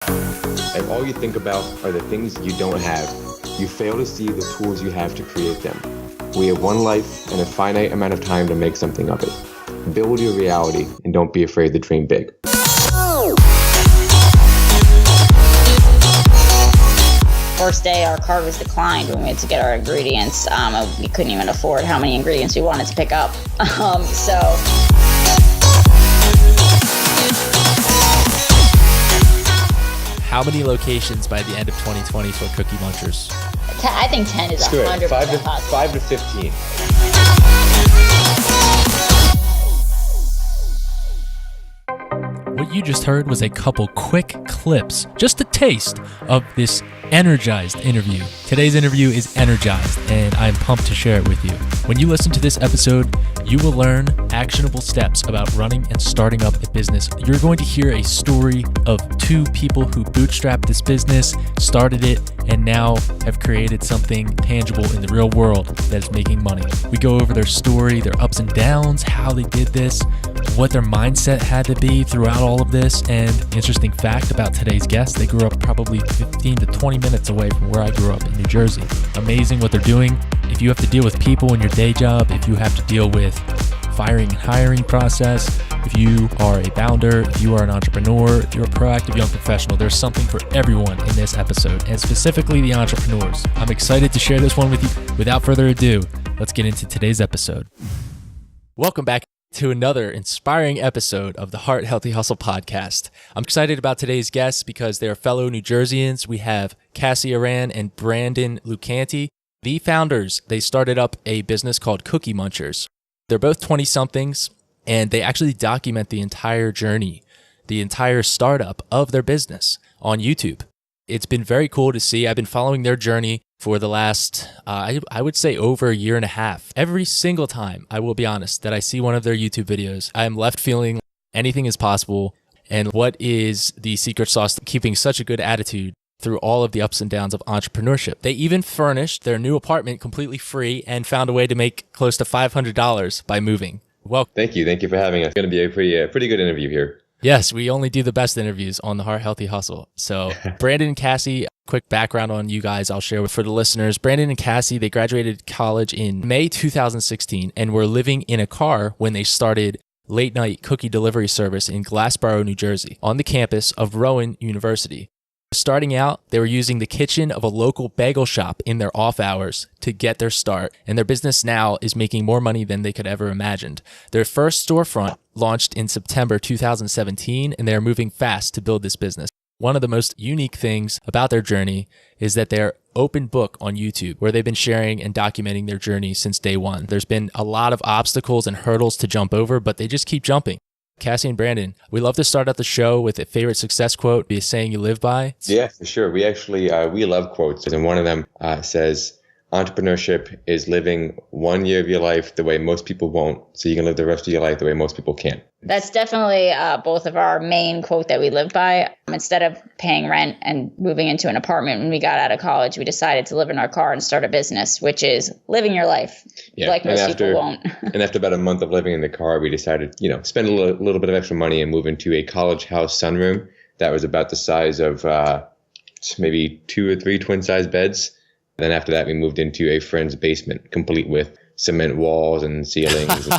If all you think about are the things you don't have, you fail to see the tools you have to create them. We have one life and a finite amount of time to make something of it. Build your reality and don't be afraid to dream big. First day, our card was declined when we had to get our ingredients. We couldn't even afford how many ingredients we wanted to pick up. How many locations by the end of 2020 for Cookie Munchers? I think 10 is 100% possible. 5 to 15. What you just heard was a couple quick clips, just a taste of this energized interview. Today's interview is energized, and I'm pumped to share it with you. When you listen to this episode, you will learn actionable steps about running and starting up a business. You're going to hear a story of two people who bootstrapped this business, started it, and now have created something tangible in the real world that is making money. We go over their story, their ups and downs, how they did this, what their mindset had to be throughout all of this, and interesting fact about today's guest, they grew up probably 15 to 20 minutes away from where I grew up in New Jersey. Amazing what they're doing. If you have to deal with people in your day job, if you have to deal with firing and hiring process, if you are a founder, if you are an entrepreneur, if you're a proactive young professional, there's something for everyone in this episode, and specifically the entrepreneurs. I'm excited to share this one with you. Without further ado, let's get into today's episode. Welcome back to another inspiring episode of the Heart Healthy Hustle podcast. I'm excited about today's guests because they're fellow New Jerseyans. We have Cassie Aran and Brandon Lucante. The founders, they started up a business called Cookie Munchers. They're both 20-somethings, and they actually document the entire journey, the entire startup of their business on YouTube. It's been very cool to see. I've been following their journey for the last, I would say over a year and a half. Every single time, I will be honest, that I see one of their YouTube videos, I am left feeling anything is possible. And what is the secret sauce to keeping such a good attitude through all of the ups and downs of entrepreneurship? They even furnished their new apartment completely free and found a way to make close to $500 by moving. Welcome. Thank you for having us. It's going to be a pretty good interview here. Yes, we only do the best interviews on the Heart Healthy Hustle. So Brandon and Cassie, quick background on you guys I'll share for the listeners. Brandon and Cassie, they graduated college in May 2016 and were living in a car when they started late night cookie delivery service in Glassboro, New Jersey, on the campus of Rowan University. Starting out, they were using the kitchen of a local bagel shop in their off hours to get their start, and their business now is making more money than they could ever imagined. Their first storefront launched in September 2017, and they are moving fast to build this business. One of the most unique things about their journey is that they're open book on YouTube, where they've been sharing and documenting their journey since day one. There's been a lot of obstacles and hurdles to jump over, but they just keep jumping. Cassie and Brandon, we love to start out the show with a favorite success quote, be a saying you live by. Yeah, for sure. We actually, we love quotes. And one of them says, entrepreneurship is living 1 year of your life the way most people won't. So you can live the rest of your life the way most people can't. That's definitely both of our main quote that we live by. Instead of paying rent and moving into an apartment when we got out of college, we decided to live in our car and start a business, which is living your life like most people won't. And after about a month of living in the car, we decided, spend a little bit of extra money and move into a college house sunroom that was about the size of maybe 2 or 3 twin-size beds. Then after that, we moved into a friend's basement, complete with cement walls and ceilings.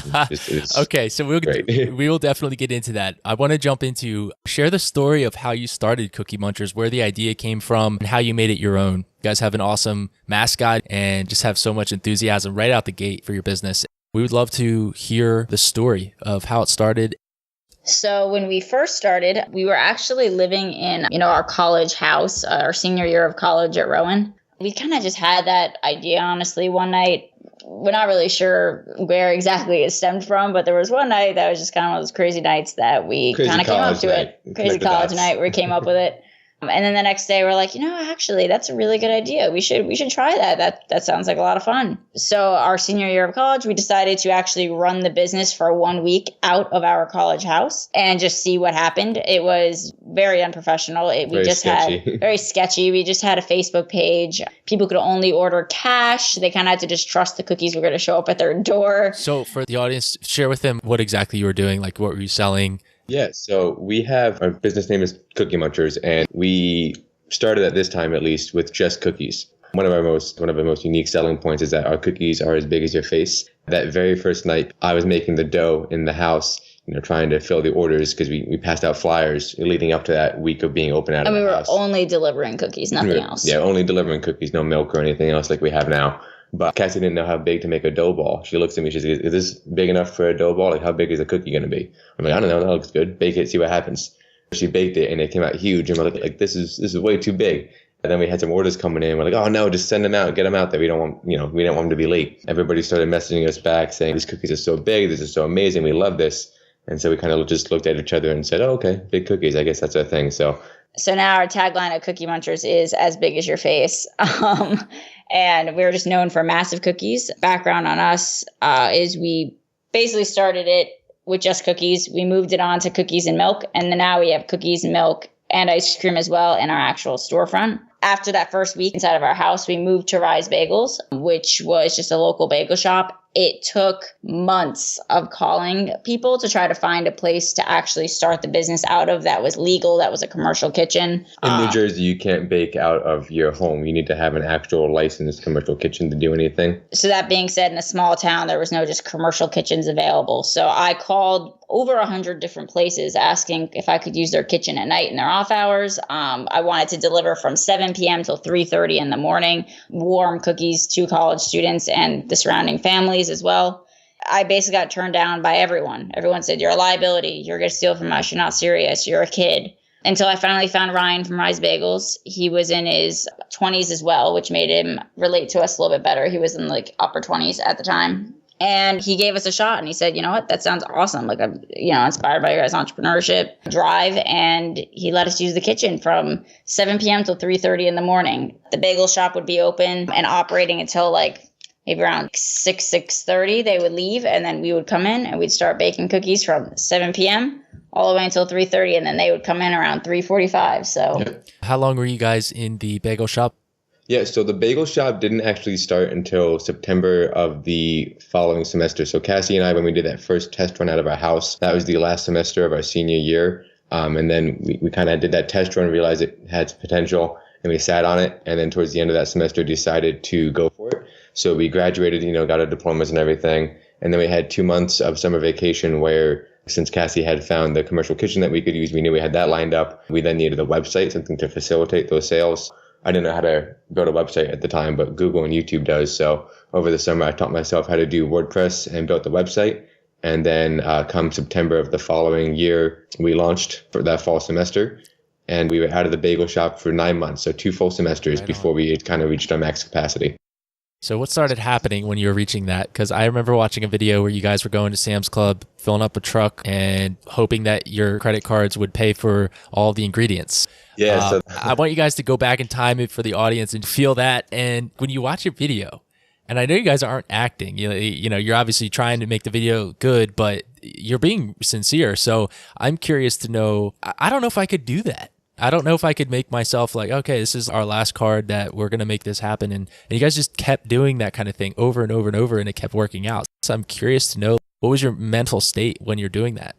Okay, so we will definitely get into that. I want to jump into, share the story of how you started Cookie Munchers, where the idea came from, and how you made it your own. You guys have an awesome mascot and just have so much enthusiasm right out the gate for your business. We would love to hear the story of how it started. So when we first started, we were actually living in, our college house, our senior year of college at Rowan. We kind of just had that idea, honestly, one night. We're not really sure where exactly it stemmed from, but there was one night that was just kind of one of those crazy nights that we kind of came up to it. Crazy college night where we came up with it. And then the next day we're like, actually, that's a really good idea. We should try that. That sounds like a lot of fun. So our senior year of college, we decided to actually run the business for 1 week out of our college house and just see what happened. It was very unprofessional. Very sketchy. We just had a Facebook page. People could only order cash. They kind of had to just trust the cookies were going to show up at their door. So for the audience, share with them what exactly you were doing. Like, what were you selling? Yeah, so we have our business name is Cookie Munchers, and we started at this time at least with just cookies. One of the most unique selling points is that our cookies are as big as your face. That very first night, I was making the dough in the house, trying to fill the orders because we passed out flyers leading up to that week of being open out of the house. And we were only delivering cookies, nothing else. Yeah, only delivering cookies, no milk or anything else like we have now. But Cassie didn't know how big to make a dough ball. She looks at me, she says, is this big enough for a dough ball? Like, how big is a cookie going to be? I'm like, I don't know, that looks good. Bake it, see what happens. She baked it, and it came out huge. And we're like this is way too big. And then we had some orders coming in. We're like, oh no, just send them out, get them out there. We don't want them to be late. Everybody started messaging us back saying, these cookies are so big, this is so amazing, we love this. And so we kind of just looked at each other and said, oh, okay, big cookies, I guess that's our thing. So now our tagline at Cookie Munchers is as big as your face. And we're just known for massive cookies. Background on us is we basically started it with just cookies. We moved it on to cookies and milk. And then now we have cookies and milk and ice cream as well in our actual storefront. After that first week inside of our house, we moved to Rise Bagels, which was just a local bagel shop. It took months of calling people to try to find a place to actually start the business out of that was legal, that was a commercial kitchen. In New Jersey, you can't bake out of your home. You need to have an actual licensed commercial kitchen to do anything. So that being said, in a small town, there was no just commercial kitchens available. So I called over 100 different places asking if I could use their kitchen at night in their off hours. I wanted to deliver from 7 p.m. till 3:30 in the morning, warm cookies to college students and the surrounding families as well. I basically got turned down by everyone. Everyone said, you're a liability. You're going to steal from us. You're not serious. You're a kid. Until I finally found Ryan from Rise Bagels. He was in his 20s as well, which made him relate to us a little bit better. He was in like upper 20s at the time. And he gave us a shot and he said, you know what, that sounds awesome. Like, I'm, inspired by your guys' entrepreneurship drive. And he let us use the kitchen from 7 p.m. till 3:30 in the morning. The bagel shop would be open and operating until like maybe around 6:30. They would leave and then we would come in and we'd start baking cookies from 7 p.m. all the way until 3:30. And then they would come in around 3:45. So How long were you guys in the bagel shop? Yeah, so the bagel shop didn't actually start until September of the following semester. So Cassie and I, when we did that first test run out of our house, that was the last semester of our senior year. And then we kind of did that test run, realized it had potential, and we sat on it. And then towards the end of that semester, decided to go for it. So we graduated, got our diplomas and everything. And then we had 2 months of summer vacation where, since Cassie had found the commercial kitchen that we could use, we knew we had that lined up. We then needed a website, something to facilitate those sales. I didn't know how to build a website at the time, but Google and YouTube does. So over the summer, I taught myself how to do WordPress and built the website. And then come September of the following year, we launched for that fall semester. And we were out of the bagel shop for 9 months, so 2 full semesters before we had kind of reached our max capacity. So what started happening when you were reaching that? Because I remember watching a video where you guys were going to Sam's Club, filling up a truck and hoping that your credit cards would pay for all the ingredients. Yeah. So I want you guys to go back in time for the audience and feel that. And when you watch your video, and I know you guys aren't acting, you're obviously trying to make the video good, but you're being sincere. So I'm curious to know, I don't know if I could do that. I don't know if I could make myself like, okay, this is our last card that we're going to make this happen. And you guys just kept doing that kind of thing over and over and over, and it kept working out. So I'm curious to know, what was your mental state when you're doing that?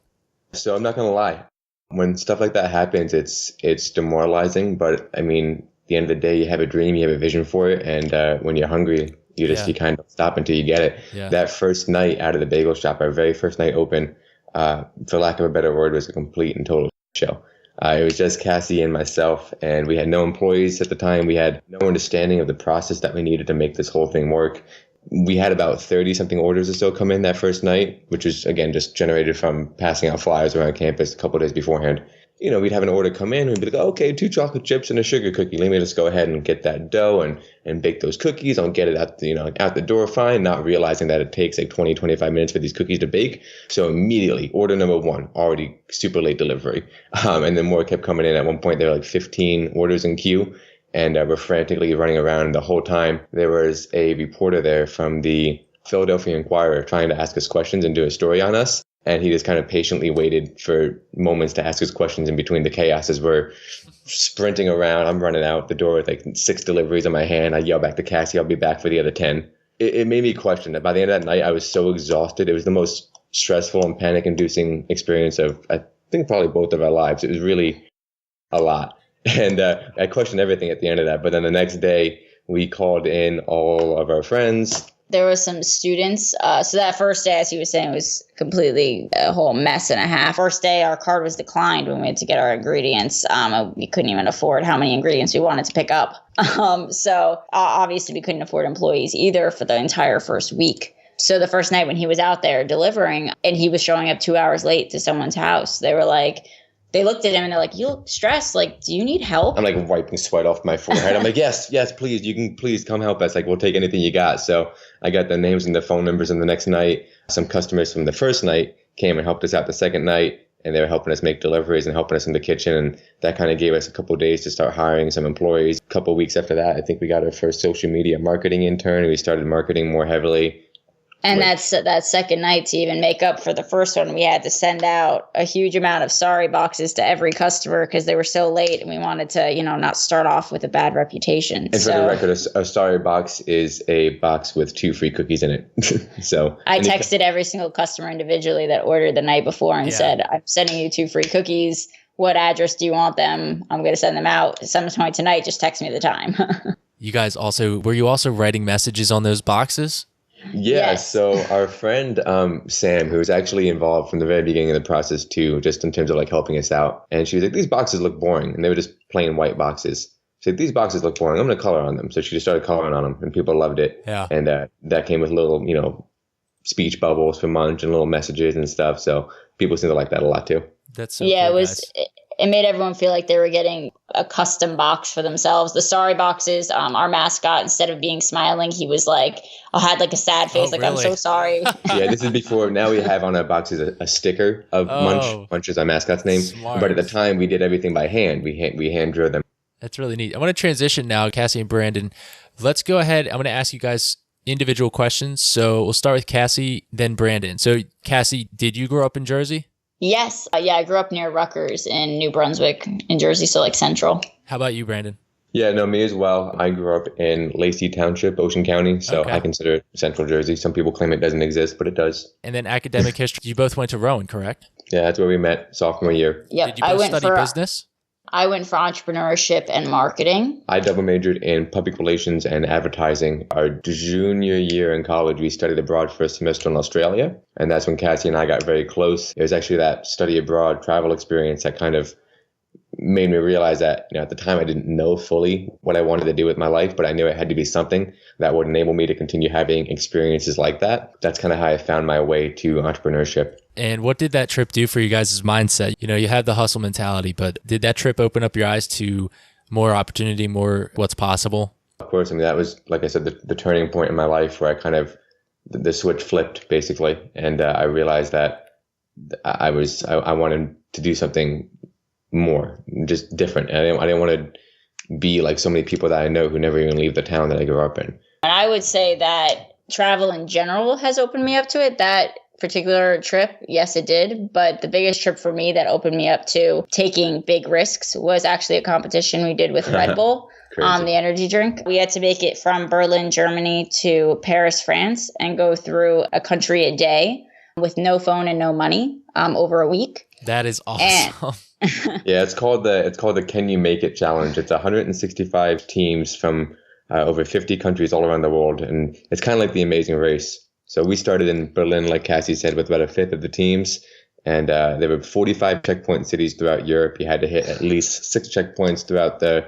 So I'm not going to lie. When stuff like that happens, it's demoralizing. But I mean, at the end of the day, you have a dream, you have a vision for it. And when you're hungry, you kind of stop until you get it. Yeah. That first night out of the bagel shop, our very first night open, for lack of a better word, was a complete and total show. It was just Cassie and myself, and we had no employees at the time. We had no understanding of the process that we needed to make this whole thing work. We had about 30-something orders or so come in that first night, which was, again, just generated from passing out flyers around campus a couple of days beforehand. We'd have an order come in and we'd be like, okay, 2 chocolate chips and a sugar cookie. Let me just go ahead and get that dough and bake those cookies. I'll get it out the door fine, not realizing that it takes like 20, 25 minutes for these cookies to bake. So immediately, order number 1, already super late delivery. And then more kept coming in. At one point, there were like 15 orders in queue. And we're frantically running around. The whole time, there was a reporter there from the Philadelphia Inquirer trying to ask us questions and do a story on us. And he just kind of patiently waited for moments to ask us questions in between the chaos as we're sprinting around. I'm running out the door with like 6 deliveries in my hand. I yell back to Cassie, I'll be back for the other 10. It made me question that. By the end of that night, I was so exhausted. It was the most stressful and panic-inducing experience of, I think probably both of our lives. It was really a lot. And I questioned everything at the end of that. But then the next day, we called in all of our friends. There were some students. So that first day, as he was saying, was completely a whole mess and a half. First day, our card was declined when we had to get our ingredients. We couldn't even afford how many ingredients we wanted to pick up. So obviously, we couldn't afford employees either for the entire first week. So the first night when he was out there delivering and he was showing up 2 hours late to someone's house, they were like, they looked at him and they're like, you look stressed. Like, do you need help? I'm like wiping sweat off my forehead. I'm like, yes, please. You can please come help us. Like, we'll take anything you got. So I got the names and the phone numbers. And the next night, some customers from the first night came and helped us out the second night. And they were helping us make deliveries and helping us in the kitchen. And that kind of gave us a couple of days to start hiring some employees. A couple of weeks after that, I think we got our first social media marketing intern. And we started marketing more heavily. And that's that second night, to even make up for the first one, we had to send out a huge amount of sorry boxes to every customer because they were so late and we wanted to, not start off with a bad reputation. And for the record, a sorry box is a box with 2 free cookies in it. So I texted every single customer individually that ordered the night before and said, I'm sending you 2 free cookies. What address do you want them? I'm going to send them out some point tonight. Just text me the time. You guys were you also writing messages on those boxes? Yeah, yes. So our friend Sam, who was actually involved from the very beginning of the process too, just in terms of like helping us out, and she was like, these boxes look boring, and they were just plain white boxes. She said, these boxes look boring, I'm going to color on them. So she just started coloring on them, and people loved it. Yeah. And that came with little, speech bubbles for Munch and little messages and stuff. So people seem to like that a lot too. That's so cool, it made everyone feel like they were getting a custom box for themselves. The sorry boxes, our mascot, instead of being smiling, he was like, had like a sad face, like, really? I'm so sorry. Yeah, this is before. Now we have on our boxes a sticker of Munch. Munch is our mascot's name. Smart. But at the time, we did everything by hand. We hand drew them. That's really neat. I want to transition now, Cassie and Brandon. Let's go ahead. I'm going to ask you guys individual questions. So we'll start with Cassie, then Brandon. So Cassie, did you grow up in Jersey? Yes. I grew up near Rutgers in New Brunswick in Jersey, so like central. How about you, Brandon? Yeah, no, me as well. I grew up in Lacey Township, Ocean County, so I consider it central Jersey. Some people claim it doesn't exist, but it does. And then academic history. You both went to Rowan, correct? Yeah, that's where we met sophomore year. Yep. Did you both study business? I went for entrepreneurship and marketing. I double majored in public relations and advertising. Our junior year in college, we studied abroad for a semester in Australia. And that's when Cassie and I got very close. It was actually that study abroad travel experience that kind of made me realize that, at the time I didn't know fully what I wanted to do with my life, but I knew it had to be something that would enable me to continue having experiences like that. That's kind of how I found my way to entrepreneurship. And what did that trip do for you guys' mindset? You had the hustle mentality, but did that trip open up your eyes to more opportunity, more what's possible? Of course. I mean, that was, like I said, the turning point in my life where I kind of, the switch flipped basically. And I realized that I wanted to do something more, just different. And I didn't want to be like so many people that I know who never even leave the town that I grew up in. And I would say that travel in general has opened me up to it. That particular trip, yes, it did. But the biggest trip for me that opened me up to taking big risks was actually a competition we did with Red Bull on the energy drink. We had to make it from Berlin, Germany to Paris, France, and go through a country a day with no phone and no money over a week. That is awesome. Yeah, it's called the Can You Make It Challenge. It's 165 teams from over 50 countries all around the world, and it's kind of like the Amazing Race. So we started in Berlin, like Cassie said, with about a fifth of the teams, and there were 45 checkpoint cities throughout Europe. You had to hit at least 6 checkpoints throughout the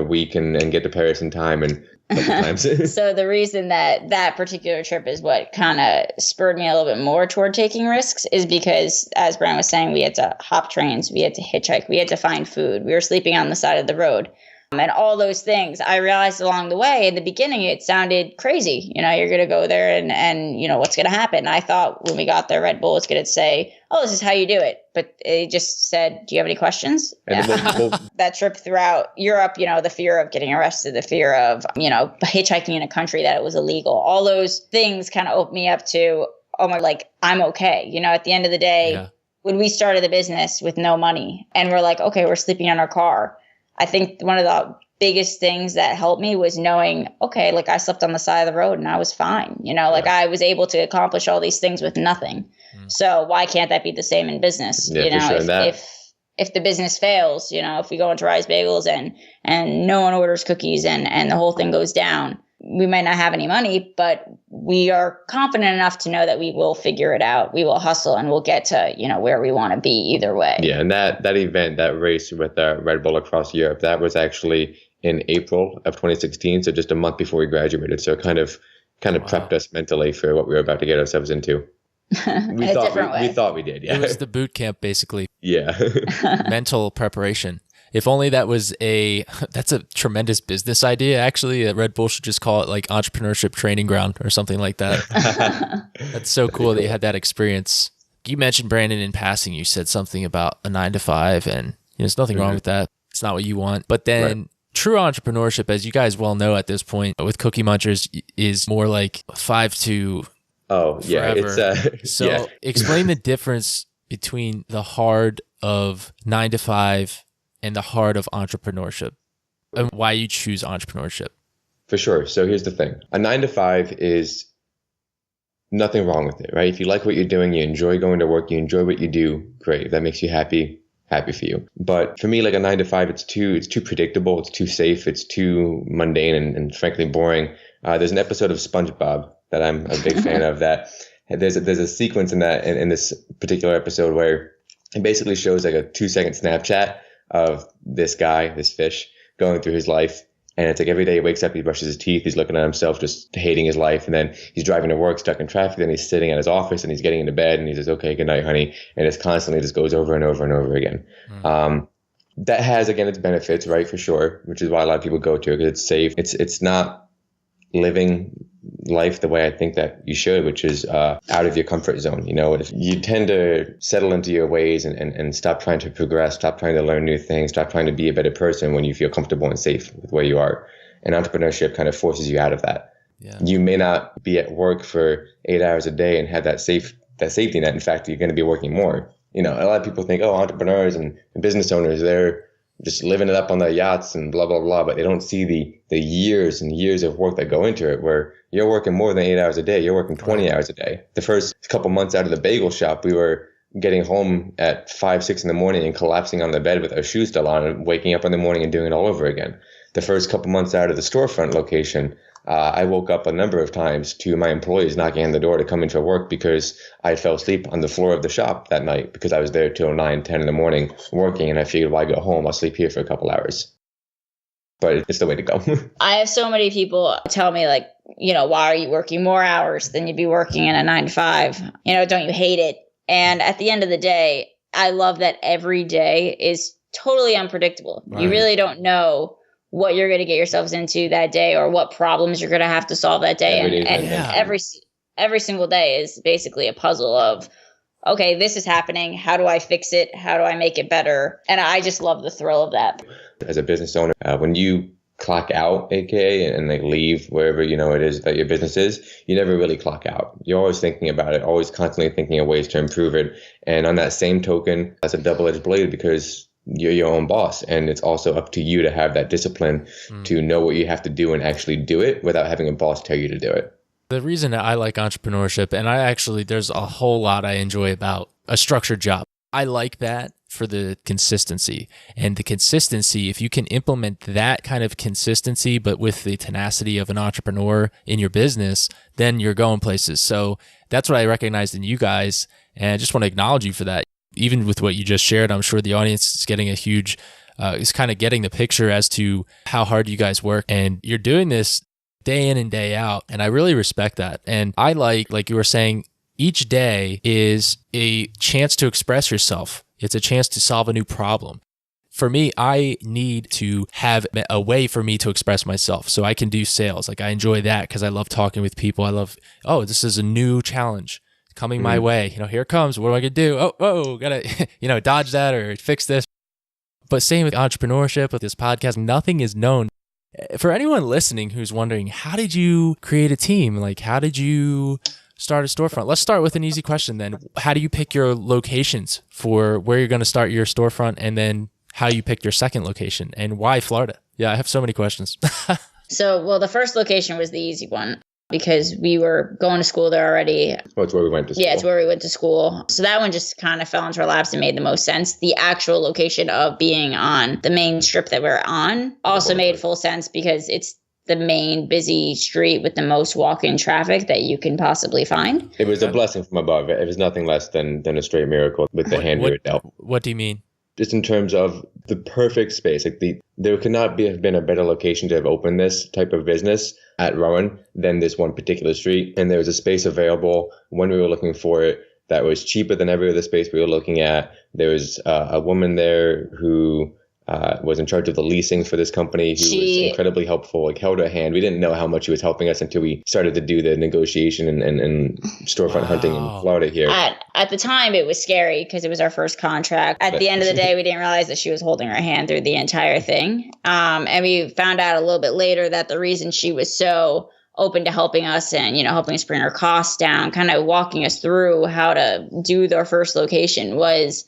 week and get to Paris in time, and times. So the reason that particular trip is what kind of spurred me a little bit more toward taking risks is because, as Brian was saying, we had to hop trains, we had to hitchhike, we had to find food, we were sleeping on the side of the road. And all those things, I realized along the way, in the beginning, it sounded crazy. You're going to go there and what's going to happen? I thought when we got there, Red Bull was going to say, oh, this is how you do it. But it just said, do you have any questions? That trip throughout Europe, the fear of getting arrested, the fear of, hitchhiking in a country that it was illegal. All those things kind of opened me up to, I'm okay. At the end of the day, when we started the business with no money and we're like, okay, we're sleeping in our car. I think one of the biggest things that helped me was knowing, okay, like I slept on the side of the road and I was fine. Like I was able to accomplish all these things with nothing. So why can't that be the same in business? Yeah, for sure. If the business fails, if we go into Rise Bagels and no one orders cookies and the whole thing goes down, we might not have any money, but we are confident enough to know that we will figure it out. We will hustle and we'll get to, where we want to be either way. Yeah. And that event, that race with Red Bull across Europe, that was actually in April of 2016. So just a month before we graduated. So kind of prepped us mentally for what we were about to get ourselves into. We thought we did. Yeah. It was the boot camp, basically. Yeah. Mental preparation. If only that's a tremendous business idea, actually. Red Bull should just call it like entrepreneurship training ground or something like that. That's so cool that you had that experience. You mentioned, Brandon, in passing, you said something about a 9-to-5, and there's nothing wrong with that. It's not what you want. But then true entrepreneurship, as you guys well know at this point, with Cookie Munchers, is more like 5 to forever. It's so explain the difference between the hard of 9-to-5 and the heart of entrepreneurship, and why you choose entrepreneurship. For sure. So here's the thing. A 9-to-5 is nothing wrong with it, right? If you like what you're doing, you enjoy going to work, you enjoy what you do, great. If that makes you happy for you. But for me, like a 9-to-5, it's too predictable, it's too safe, it's too mundane and frankly boring. There's an episode of SpongeBob that I'm a big fan of, that there's a sequence in this particular episode where it basically shows like a 2-second Snapchat of this guy, this fish, going through his life. And it's like every day he wakes up, he brushes his teeth, he's looking at himself, just hating his life. And then he's driving to work, stuck in traffic. Then he's sitting at his office and he's getting into bed and he says, okay, good night, honey. And it's constantly just goes over and over and over again. That has, again, its benefits, right? For sure, which is why a lot of people go to it, because it's safe. It's not living life the way I think that you should, which is out of your comfort zone. If you tend to settle into your ways and stop trying to progress, stop trying to learn new things, stop trying to be a better person when you feel comfortable and safe with where you are. And entrepreneurship kind of forces you out of that. Yeah. You may not be at work for 8 hours a day and have that safety net. In fact, you're going to be working more. A lot of people think, entrepreneurs and business owners, they're just living it up on their yachts and blah, blah, blah. But they don't see the years and years of work that go into it, where you're working more than 8 hours a day. You're working 20 hours a day. The first couple months out of the bagel shop, we were getting home at 5, 6 in the morning and collapsing on the bed with our shoes still on and waking up in the morning and doing it all over again. The first couple months out of the storefront location, I woke up a number of times to my employees knocking on the door to come into work because I fell asleep on the floor of the shop that night because I was there till 9, 10 in the morning working, and I figured, why go home? I'll sleep here for a couple hours. But it's the way to go. I have so many people tell me, like, why are you working more hours than you'd be working in a 9-to-5? Don't you hate it? And at the end of the day, I love that every day is totally unpredictable. Right. You really don't know what you're going to get yourselves into that day or what problems you're going to have to solve that day. Every single day is basically a puzzle of, okay, this is happening. How do I fix it? How do I make it better? And I just love the thrill of that. As a business owner, when you clock out, aka, and like leave wherever it is that your business is, you never really clock out. You're always thinking about it, always constantly thinking of ways to improve it. And on that same token, that's a double-edged blade because you're your own boss, and it's also up to you to have that discipline to know what you have to do and actually do it without having a boss tell you to do it. The reason I like entrepreneurship, and there's a whole lot I enjoy about a structured job. I like that for the consistency. And the consistency, if you can implement that kind of consistency, but with the tenacity of an entrepreneur in your business, then you're going places. So that's what I recognized in you guys. And I just want to acknowledge you for that. Even with what you just shared, I'm sure the audience is getting is kind of getting the picture as to how hard you guys work. And you're doing this day in and day out. And I really respect that. And I like you were saying, each day is a chance to express yourself. It's a chance to solve a new problem. For me, I need to have a way for me to express myself so I can do sales. Like I enjoy that because I love talking with people. I love, this is a new challenge coming my way. Here it comes. What am I going to do? Gotta, dodge that or fix this. But same with entrepreneurship, with this podcast, nothing is known. For anyone listening who's wondering, how did you create a team? Like, how did you start a storefront? Let's start with an easy question then. How do you pick your locations for where you're going to start your storefront? And then how you picked your second location and why Florida. Yeah, I have so many questions. So, well, the first location was the easy one because we were going to school there already. Well, it's where we went to school. Yeah, it's where we went to school. So that one just kind of fell into our laps and made the most sense. The actual location of being on the main strip that we're on also made full sense because it's the main busy street with the most walk-in traffic that you can possibly find. It was a blessing from above. It was nothing less than a straight miracle with the hand we were dealt. What do you mean? Just in terms of the perfect space, like there could not have been a better location to have opened this type of business at Rowan than this one particular street. And there was a space available when we were looking for it that was cheaper than every other space we were looking at. There was a woman there who was in charge of the leasing for this company who was incredibly helpful, like held our hand. We didn't know how much she was helping us until we started to do the negotiation and storefront hunting in Florida here. At the time, it was scary because it was our first contract. At the end of the day, we didn't realize that she was holding our hand through the entire thing. And we found out a little bit later that the reason she was so open to helping us and, helping us bring our costs down, kind of walking us through how to do their first location was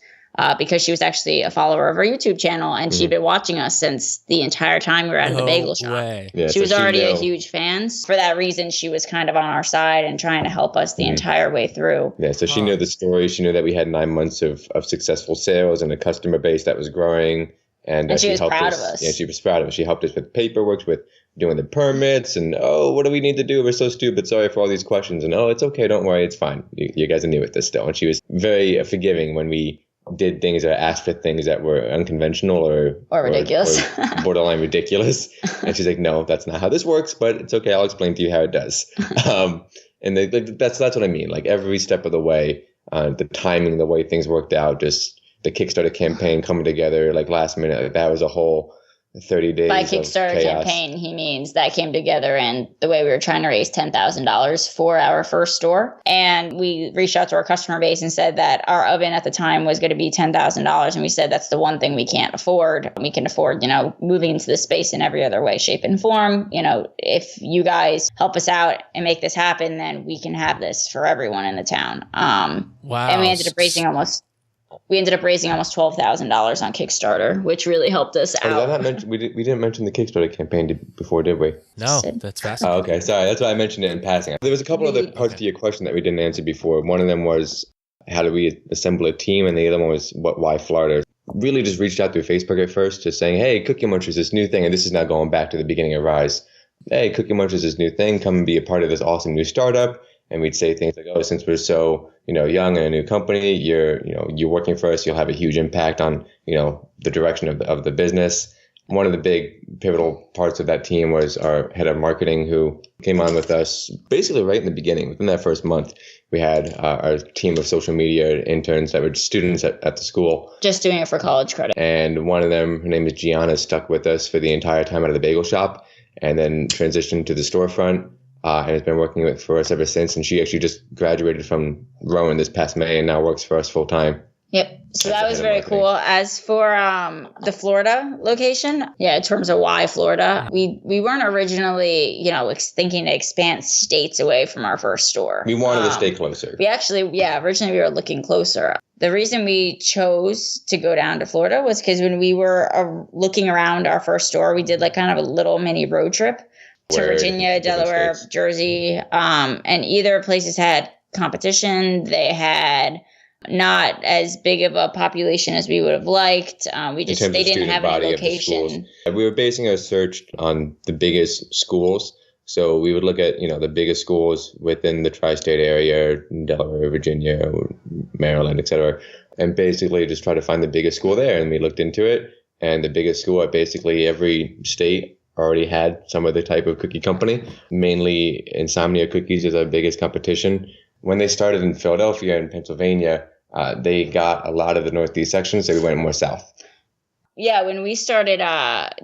because she was actually a follower of our YouTube channel and she'd been watching us since the entire time we were at the bagel shop. Yeah, she was already a huge fan. For that reason, she was kind of on our side and trying to help us the entire way through. Yeah, so she knew the story. She knew that we had 9 months of successful sales and a customer base that was growing. And she was proud of us. Yeah, she was proud of us. She helped us with paperwork, with doing the permits, and what do we need to do? We're so stupid. Sorry for all these questions. And it's okay. Don't worry. It's fine. You guys are new at this still. And she was very forgiving when we did things or asked for things that were unconventional or ridiculous, or borderline ridiculous. And she's like, no, that's not how this works, but it's okay. I'll explain to you how it does. And that's what I mean. Like every step of the way, the timing, the way things worked out, just the Kickstarter campaign coming together, like last minute, like that was a whole 30 days. By Kickstarter campaign, he means that came together in the way we were trying to raise $10,000 for our first store. And we reached out to our customer base and said that our oven at the time was going to be $10,000. And we said, that's the one thing we can't afford. We can afford, moving into this space in every other way, shape, and form. If you guys help us out and make this happen, then we can have this for everyone in the town. Wow. And we ended up raising almost $12,000 on Kickstarter, which really helped us out. Did I not mention, we didn't mention the Kickstarter campaign before, did we? No, that's fascinating. Oh, okay. Sorry. That's why I mentioned it in passing. There was a couple other parts to your question that we didn't answer before. One of them was, how do we assemble a team? And the other one was, why Florida? Really just reached out through Facebook at first, just saying, hey, Cookie Munchers, this new thing. And this is now going back to the beginning of Rise. Hey, Cookie Munchers, this new thing. Come and be a part of this awesome new startup. And we'd say things like, since we're so, young and a new company, you're working for us, you'll have a huge impact on, the direction of the business. One of the big pivotal parts of that team was our head of marketing, who came on with us basically right in the beginning. Within that first month, we had our team of social media interns that were students at the school. Just doing it for college credit. And one of them, her name is Gianna, stuck with us for the entire time out of the bagel shop and then transitioned to the storefront. And has been working for us ever since. And she actually just graduated from Rowan this past May and now works for us full time. Yep. So that was very cool. As for the Florida location, in terms of why Florida, we weren't originally, thinking to expand states away from our first store. We wanted to stay closer. We actually, originally we were looking closer. The reason we chose to go down to Florida was because when we were looking around our first store, we did like kind of a little mini road trip to Virginia, Delaware, Jersey, and either places had competition. They had not as big of a population as we would have liked. They didn't have any location. We were basing our search on the biggest schools. So we would look at, the biggest schools within the tri-state area, Delaware, Virginia, Maryland, et cetera, and basically just try to find the biggest school there. And we looked into it, and the biggest school at basically every state already had some other type of cookie company. Mainly Insomnia Cookies is our biggest competition. When they started in Philadelphia and Pennsylvania, they got a lot of the Northeast section, so we went more south. Yeah, when we started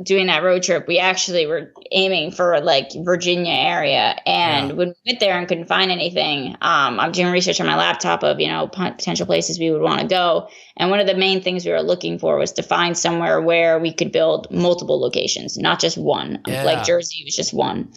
doing that road trip, we actually were aiming for like Virginia area. And when we went there and couldn't find anything, I'm doing research on my laptop of, potential places we would want to go. And one of the main things we were looking for was to find somewhere where we could build multiple locations, not just one. Yeah. Like Jersey was just one.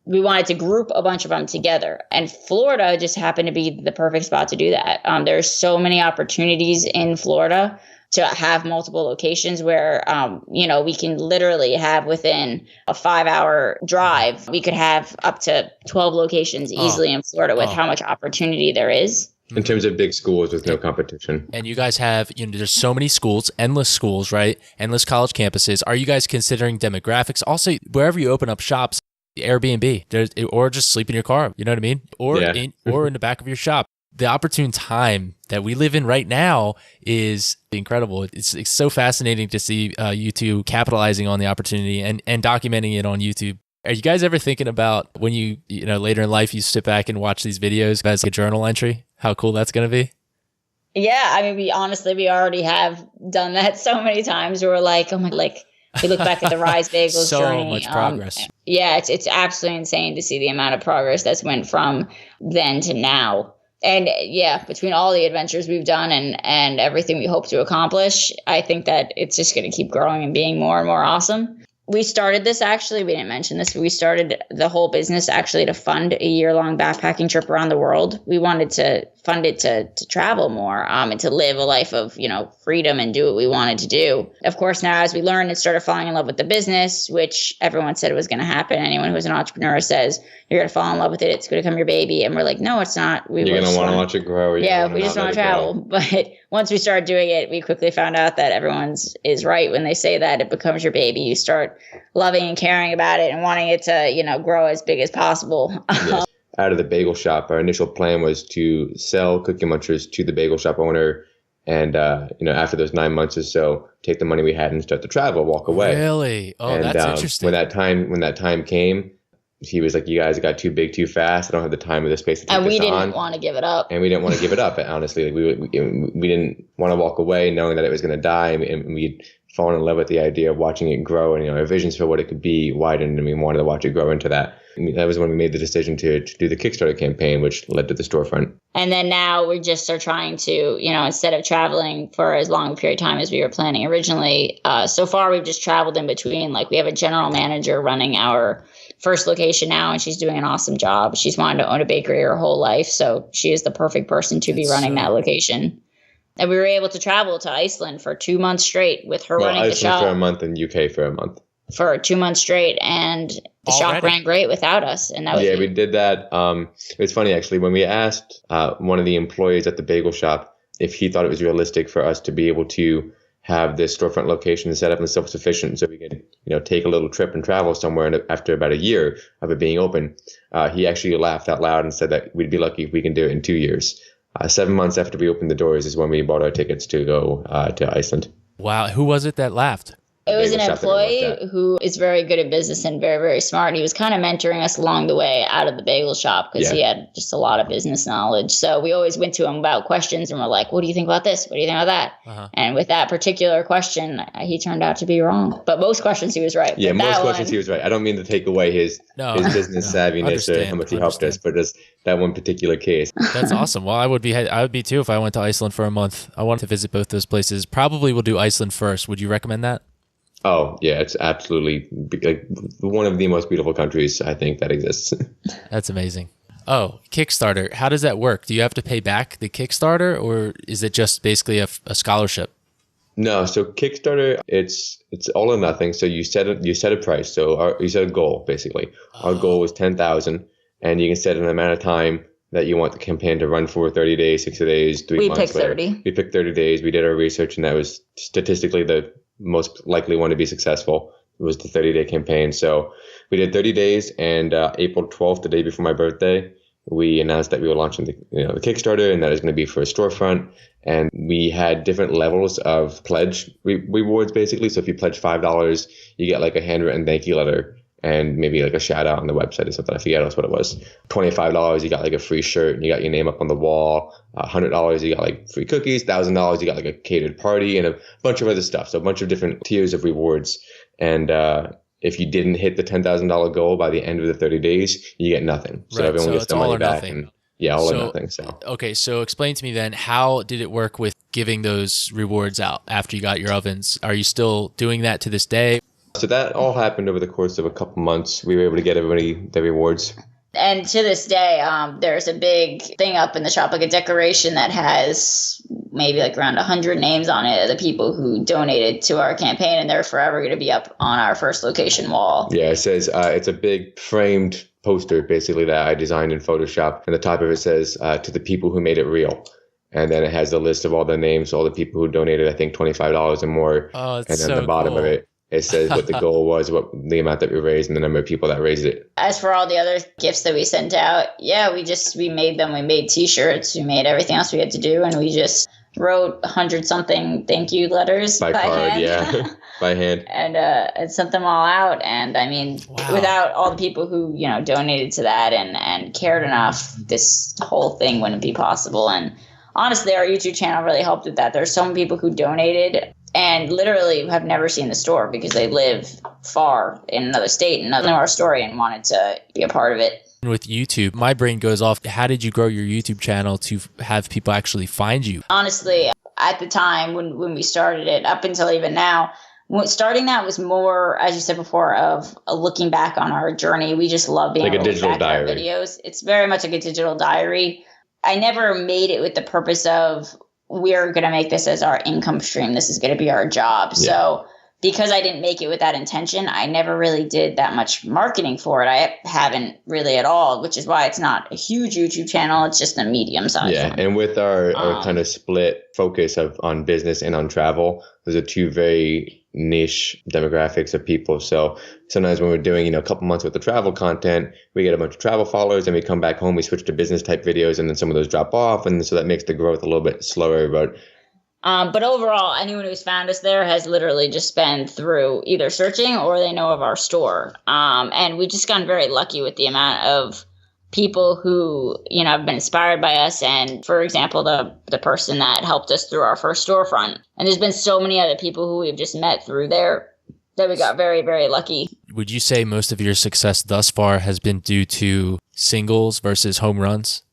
We wanted to group a bunch of them together. And Florida just happened to be the perfect spot to do that. There's so many opportunities in Florida to have multiple locations where, we can literally have within a 5-hour drive, we could have up to 12 locations easily in Florida with how much opportunity there is. In terms of big schools with no competition. And you guys have, there's so many schools, endless schools, right? Endless college campuses. Are you guys considering demographics? Also, wherever you open up shops, Airbnb, or just sleep in your car, you know what I mean? Or in the back of your shop. The opportune time that we live in right now is incredible. It's so fascinating to see you two capitalizing on the opportunity and documenting it on YouTube. Are you guys ever thinking about when you later in life, you sit back and watch these videos as a journal entry? How cool that's going to be? Yeah. I mean, we already have done that so many times where we're like, oh my, we look back at the Rise Bagels so journey. So much progress. Yeah. It's absolutely insane to see the amount of progress that's went from then to now. And yeah, between all the adventures we've done and everything we hope to accomplish, I think that it's just going to keep growing and being more and more awesome. We started this we didn't mention this, but we started the whole business actually to fund a year-long backpacking trip around the world. We wanted to fund it to travel more and to live a life of, freedom and do what we wanted to do. Of course, now as we learned and started falling in love with the business, which everyone said it was going to happen. Anyone who's an entrepreneur says you're going to fall in love with it. It's going to become your baby. And we're like, no, it's not. You're going to want to watch it grow. Yeah, we just want to travel. But once we started doing it, we quickly found out that everyone's is right when they say that it becomes your baby. You start loving and caring about it and wanting it to, grow as big as possible. Yes. Out of the bagel shop, our initial plan was to sell Cookie Munchers to the bagel shop owner. And, after those 9 months or so, take the money we had and start to travel, walk away. Really? Oh, and, that's interesting. When that time came, he was like, you guys got too big too fast. I don't have the time or the space to take this on. And we didn't want to give it up. And we didn't want to give it up. Honestly, we didn't want to walk away knowing that it was going to die. And we'd fallen in love with the idea of watching it grow. And, our visions for what it could be widened. And we wanted to watch it grow into that. That was when we made the decision to do the Kickstarter campaign, which led to the storefront. And then now we just are trying to, instead of traveling for as long a period of time as we were planning originally, so far we've just traveled in between. Like we have a general manager running our first location now, and she's doing an awesome job. She's wanted to own a bakery her whole life, so she is the perfect person to be running that location. And we were able to travel to Iceland for 2 months straight with her running the shop. Iceland for a month and UK for a month. For 2 months straight, and the shop ran great without us. And that was we did that. It was funny actually when we asked one of the employees at the bagel shop if he thought it was realistic for us to be able to have this storefront location set up and self-sufficient, so we could take a little trip and travel somewhere. And after about a year of it being open, he actually laughed out loud and said that we'd be lucky if we can do it in 2 years. 7 months after we opened the doors is when we bought our tickets to go to Iceland. Wow, who was it that laughed? It was an employee who is very good at business and very, very smart. He was kind of mentoring us along the way out of the bagel shop because he had just a lot of business knowledge. So we always went to him about questions and we're like, what do you think about this? What do you think about that? Uh-huh. And with that particular question, he turned out to be wrong. But most questions he was right. Yeah, most questions he was right. I don't mean to take away his business savviness or how much he helped us, but just that one particular case. That's awesome. Well, I would be too if I went to Iceland for a month. I wanted to visit both those places. Probably will do Iceland first. Would you recommend that? Oh, yeah, it's absolutely one of the most beautiful countries, I think, that exists. That's amazing. Oh, Kickstarter. How does that work? Do you have to pay back the Kickstarter, or is it just basically a scholarship? No, so Kickstarter, it's all or nothing. So you set a price. So you set a goal, basically. Our goal was 10,000, and you can set an amount of time that you want the campaign to run for 30 days, 60 days, 3 months. We picked 30. We picked 30 days. We did our research, and that was statistically the most likely one to be successful. It was the 30-day campaign. So we did 30 days, and April 12th, the day before my birthday, we announced that we were launching the Kickstarter, and that is going to be for a storefront. And we had different levels of pledge rewards, basically. So if you pledge $5, you get like a handwritten thank you letter and maybe like a shout out on the website or something. I forget else what it was. $25, you got like a free shirt and you got your name up on the wall. $100, you got like free cookies. $1,000, you got like a catered party and a bunch of other stuff. So a bunch of different tiers of rewards. And if you didn't hit the $10,000 goal by the end of the 30 days, you get nothing. So everyone gets their money back. And all or nothing. So okay, so explain to me then, how did it work with giving those rewards out after you got your ovens? Are you still doing that to this day? So that all happened over the course of a couple months. We were able to get everybody their rewards. And to this day, there's a big thing up in the shop, like a decoration that has maybe like around 100 names on it, the people who donated to our campaign, and they're forever going to be up on our first location wall. Yeah, it says it's a big framed poster basically that I designed in Photoshop, and the top of it says to the people who made it real. And then it has a list of all the names, all the people who donated, I think $25 or more. Oh, it's and then so the bottom cool. of it, it says what the goal was, what the amount that we raised, and the number of people that raised it. As for all the other gifts that we sent out, yeah, we made them. We made T-shirts. We made everything else we had to do, and we just wrote 100-something thank you letters By card, hand. yeah, by hand. And sent them all out. And I mean, Wow. without all the people who, donated to that and cared enough, this whole thing wouldn't be possible. And honestly, our YouTube channel really helped with that. There's so many people who donated and literally have never seen the store because they live far in another state and know our story and wanted to be a part of it. With YouTube, my brain goes off. How did you grow your YouTube channel to have people actually find you? Honestly, at the time when we started it, up until even now, starting that was more, as you said before, of looking back on our journey. We just love being Like a able to look digital back at our diary. videos. It's very much like a digital diary. I never made it with the purpose of we're going to make this as our income stream. This is going to be our job. Yeah. So because I didn't make it with that intention, I never really did that much marketing for it. I haven't really at all, which is why it's not a huge YouTube channel. It's just a medium-sized Yeah, one. and with our kind of split focus on business and on travel, those are two very niche demographics of people. So sometimes when we're doing, a couple months worth of travel content, we get a bunch of travel followers and we come back home, we switch to business type videos, and then some of those drop off. And so that makes the growth a little bit slower. But overall, anyone who's found us there has literally just been through either searching or they know of our store. And we've just gotten very lucky with the amount of people who, have been inspired by us. And for example, the person that helped us through our first storefront. And there's been so many other people who we've just met through there that we got very, very lucky. Would you say most of your success thus far has been due to singles versus home runs?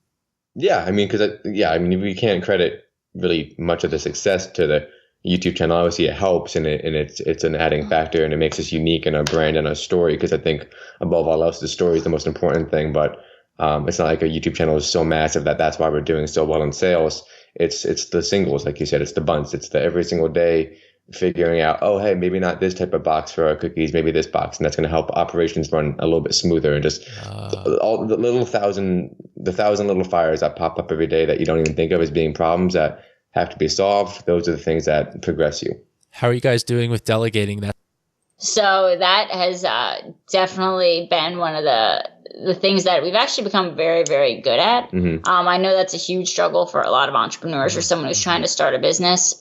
Yeah, we can't credit really much of the success to the YouTube channel. Obviously it helps and it's an adding factor and it makes us unique in our brand and our story, because I think above all else the story is the most important thing. But it's not like a YouTube channel is so massive that's why we're doing so well in sales. It's the singles, like you said, it's the bunts, it's the every single day figuring out, oh hey, maybe not this type of box for our cookies, maybe this box, and that's going to help operations run a little bit smoother. And just all the thousand little fires that pop up every day that you don't even think of as being problems that have to be solved, those are the things that progress you. How are you guys doing with delegating that? So that has definitely been one of the things that we've actually become very, very good at. Mm-hmm. I know that's a huge struggle for a lot of entrepreneurs or someone who's trying to start a business.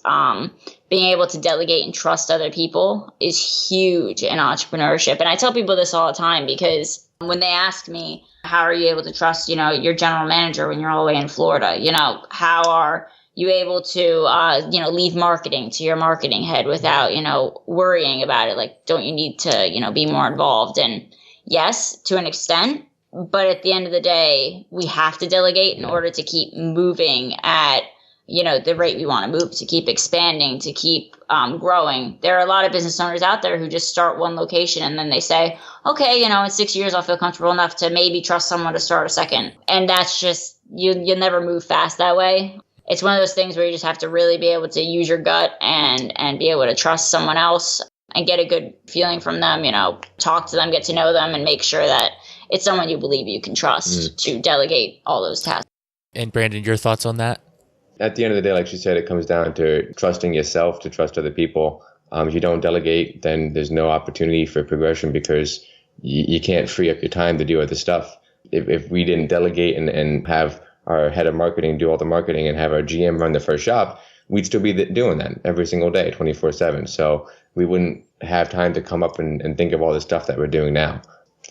Being able to delegate and trust other people is huge in entrepreneurship. And I tell people this all the time because when they ask me, how are you able to trust, your general manager when you're all the way in Florida? How are you able to, leave marketing to your marketing head without, worrying about it? Like, don't you need to, be more involved? And yes, to an extent, but at the end of the day, we have to delegate in order to keep moving at, the rate we want to move, to keep expanding, to keep growing. There are a lot of business owners out there who just start one location and then they say, okay, in 6 years, I'll feel comfortable enough to maybe trust someone to start a second. And that's just, you'll never move fast that way. It's one of those things where you just have to really be able to use your gut and be able to trust someone else and get a good feeling from them, talk to them, get to know them, and make sure that it's someone you believe you can trust to delegate all those tasks. And Brandon, your thoughts on that? At the end of the day, like she said, it comes down to trusting yourself to trust other people. If you don't delegate, then there's no opportunity for progression because you can't free up your time to do other stuff. If we didn't delegate and have our head of marketing do all the marketing and have our GM run the first shop, we'd still be doing that every single day, 24/7. So we wouldn't have time to come up and think of all the stuff that we're doing now.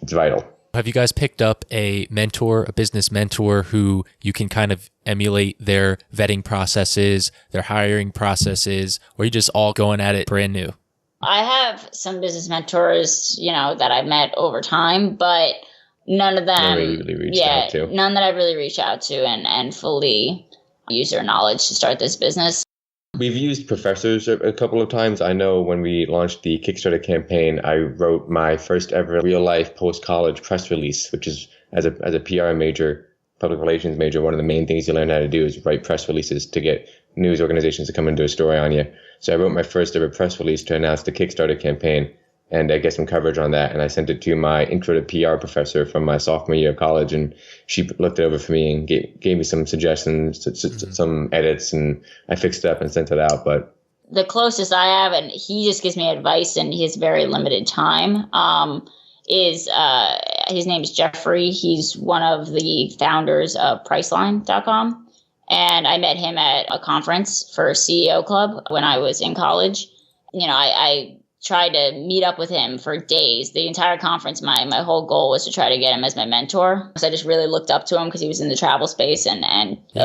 It's vital. Have you guys picked up a mentor, a business mentor who you can kind of emulate their vetting processes, their hiring processes, or are you just all going at it brand new? I have some business mentors, that I've met over time, but none of them really reached out to. None that I've really reached out to and fully use their knowledge to start this business. We've used professors a couple of times. I know when we launched the Kickstarter campaign, I wrote my first ever real life post-college press release, which is as a PR major, public relations major, one of the main things you learn how to do is write press releases to get news organizations to come and do a story on you. So I wrote my first ever press release to announce the Kickstarter campaign and get some coverage on that. And I sent it to my intro to PR professor from my sophomore year of college, and she looked it over for me and gave me some suggestions, some edits, and I fixed it up and sent it out. But the closest I have, and he just gives me advice in his very limited time, is his name is Jeffrey. He's one of the founders of Priceline.com. And I met him at a conference for CEO Club when I was in college. I tried to meet up with him for days. The entire conference, my whole goal was to try to get him as my mentor. So I just really looked up to him because he was in the travel space.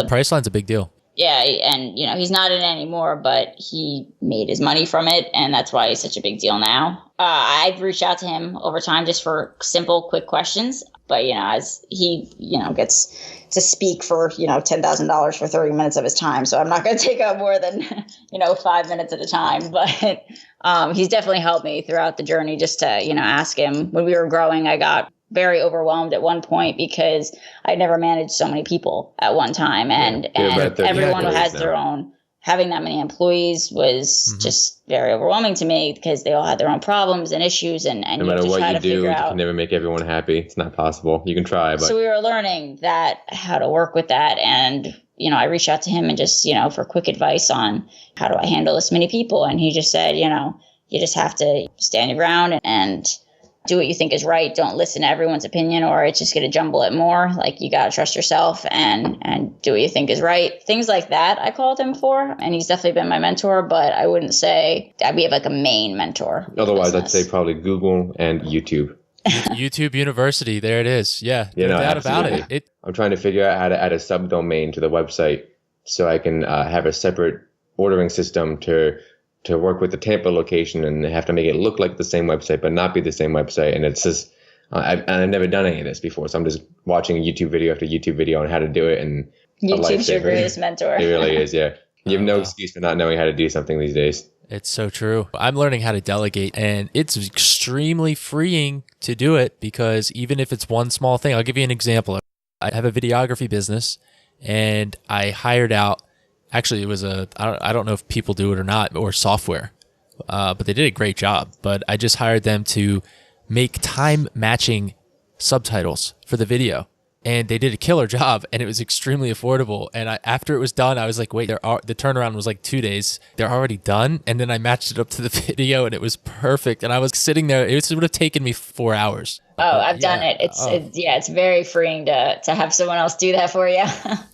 Priceline's a big deal. Yeah, and he's not in it anymore, but he made his money from it, and that's why he's such a big deal now. I've reached out to him over time just for simple, quick questions. But as he gets to speak for $10,000 for 30 minutes of his time, so I'm not going to take up more than 5 minutes at a time. But he's definitely helped me throughout the journey. Just to ask him. When we were growing, I got very overwhelmed at one point because I never managed so many people at one time, and everyone who has their own. Having that many employees was just very overwhelming to me because they all had their own problems and issues, and no matter what you do, you can never make everyone happy. It's not possible. You can try, but so we were learning how to work with that, and I reached out to him and just for quick advice on how do I handle this many people, and he just said you just have to stand your ground and do what you think is right. Don't listen to everyone's opinion, or it's just going to jumble it more. Like, you got to trust yourself and do what you think is right. Things like that I called him for, and he's definitely been my mentor, but I wouldn't say that we have like a main mentor. Otherwise, I'd say probably Google and YouTube. YouTube University, there it is. Yeah, no doubt about it. I'm trying to figure out how to add a subdomain to the website so I can have a separate ordering system to work with the Tampa location and have to make it look like the same website, but not be the same website. And it's just, I've never done any of this before. So I'm just watching YouTube video after YouTube video on how to do it. And YouTube's your greatest mentor. It really is, yeah. You have no excuse for not knowing how to do something these days. It's so true. I'm learning how to delegate, and it's extremely freeing to do it because even if it's one small thing, I'll give you an example. I have a videography business, and I hired out. Actually, it was I don't know if people do it or not, or software, but they did a great job. But I just hired them to make time matching subtitles for the video. And they did a killer job, and it was extremely affordable. And after it was done, I was like, wait, the turnaround was like 2 days. They're already done? And then I matched it up to the video, and it was perfect. And I was sitting there. It would have taken me 4 hours. Oh, I've done it. It's very freeing to have someone else do that for you.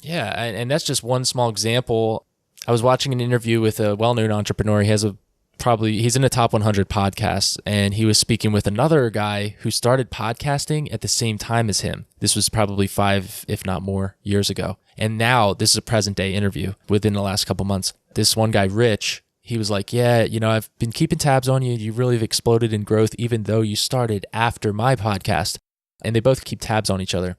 Yeah, and that's just one small example. I was watching an interview with a well-known entrepreneur. He's in the top 100 podcasts, and he was speaking with another guy who started podcasting at the same time as him. This was probably 5, if not more, years ago. And now this is a present day interview within the last couple months. This one guy, Rich, he was like, yeah, I've been keeping tabs on you. You really have exploded in growth, even though you started after my podcast. And they both keep tabs on each other.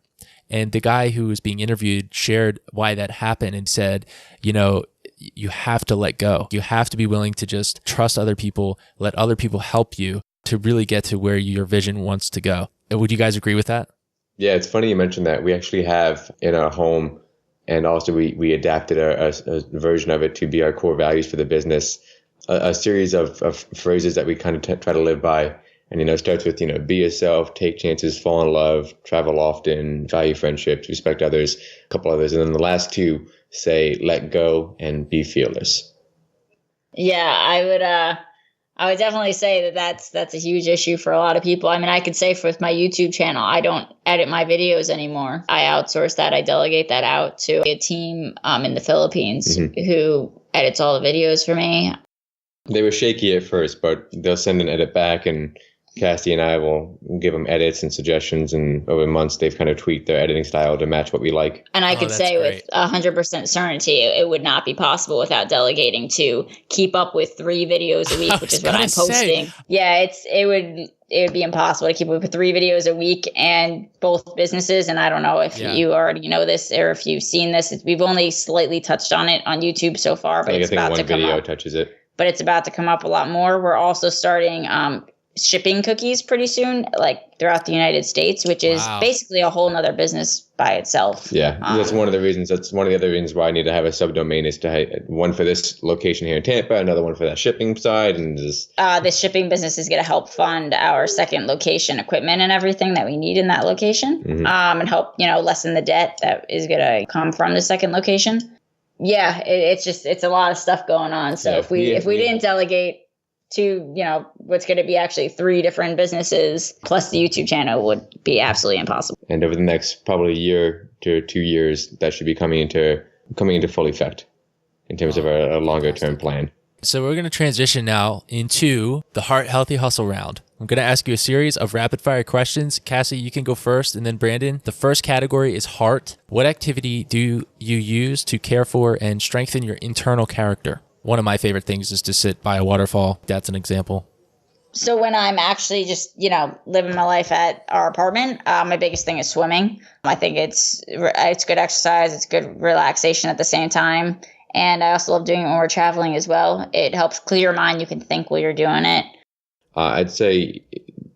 And the guy who was being interviewed shared why that happened and said, you have to let go. You have to be willing to just trust other people, let other people help you to really get to where your vision wants to go. Would you guys agree with that? Yeah, it's funny you mentioned that. We actually have in our home, and also we adapted a version of it to be our core values for the business, a series of phrases that we kind of try to live by. And, it starts with, be yourself, take chances, fall in love, travel often, value friendships, respect others, a couple others. And then the last two say, let go and be fearless. Yeah, I would definitely say that's a huge issue for a lot of people. I mean, I could say with my YouTube channel, I don't edit my videos anymore. I outsource that. I delegate that out to a team in the Philippines who edits all the videos for me. They were shaky at first, but they'll send an edit back, and Cassie and I will give them edits and suggestions, and over months they've kind of tweaked their editing style to match what we like. And I could say with 100% certainty, it would not be possible without delegating to keep up with 3 videos a week, which is what I'm posting. Yeah, it would be impossible to keep up with 3 videos a week and both businesses. And I don't know if you already know this or if you've seen this. We've only slightly touched on it on YouTube so far, but it's about to come up. One video touches it. But it's about to come up a lot more. We're also starting shipping cookies pretty soon, like throughout the United States, which is basically a whole nother business by itself. Yeah, that's one of the reasons. That's one of the other reasons why I need to have a subdomain is to have one for this location here in Tampa, another one for that shipping side, and just this shipping business is going to help fund our second location equipment and everything that we need in that location, and help lessen the debt that is going to come from the second location. Yeah, it's a lot of stuff going on. So if we didn't delegate to, what's going to be actually 3 different businesses plus the YouTube channel would be absolutely impossible. And over the next probably year to 2 years, that should be coming into full effect in terms of a longer term plan. So we're going to transition now into the Heart Healthy Hustle round. I'm going to ask you a series of rapid fire questions. Cassie, you can go first, and then Brandon. The first category is heart. What activity do you use to care for and strengthen your internal character? One of my favorite things is to sit by a waterfall. That's an example. So when I'm actually just, living my life at our apartment, my biggest thing is swimming. I think it's good exercise. It's good relaxation at the same time. And I also love doing it when we're traveling as well. It helps clear your mind. You can think while you're doing it. I'd say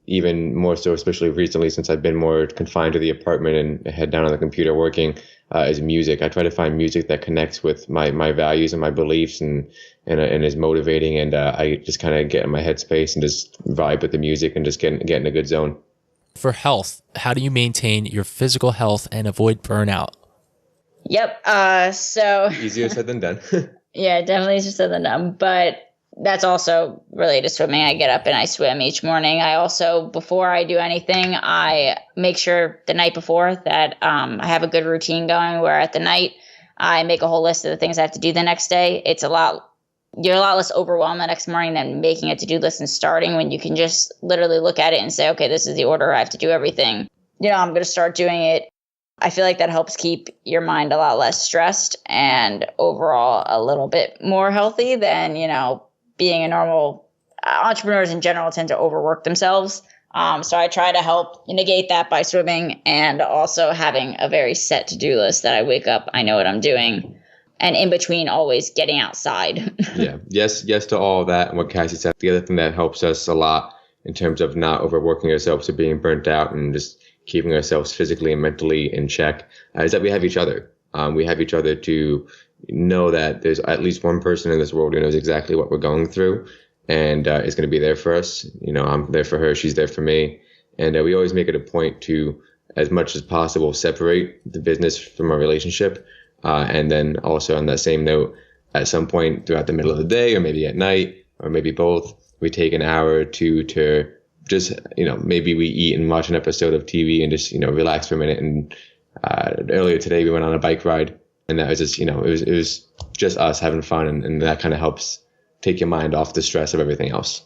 even more so, especially recently since I've been more confined to the apartment and head down on the computer working, is music. I try to find music that connects with my values and my beliefs and is motivating. And I just kind of get in my headspace and just vibe with the music and just get in a good zone. For health, how do you maintain your physical health and avoid burnout? Yep. So easier said than done. Yeah, definitely easier said than done. But that's also related to swimming. I get up and I swim each morning. I also, before I do anything, I make sure the night before that I have a good routine going where at the night I make a whole list of the things I have to do the next day. You're a lot less overwhelmed the next morning than making a to-do list and starting, when you can just literally look at it and say, okay, this is the order I have to do everything. I'm going to start doing it. I feel like that helps keep your mind a lot less stressed and overall a little bit more healthy than, being a normal. Entrepreneurs in general tend to overwork themselves. So I try to help negate that by swimming and also having a very set to-do list that I wake up, I know what I'm doing. And in between, always getting outside. Yeah. Yes to all of that. And what Cassie said, the other thing that helps us a lot in terms of not overworking ourselves or being burnt out and just keeping ourselves physically and mentally in check, is that we have each other. We have each other to know that there's at least one person in this world who knows exactly what we're going through and is going to be there for us. I'm there for her. She's there for me. And we always make it a point to, as much as possible, separate the business from our relationship. And then also on that same note, at some point throughout the middle of the day or maybe at night or maybe both, we take an hour or two to just, maybe we eat and watch an episode of TV and just, relax for a minute. And earlier today, we went on a bike ride, and that was just, it was just us having fun. And that kind of helps take your mind off the stress of everything else.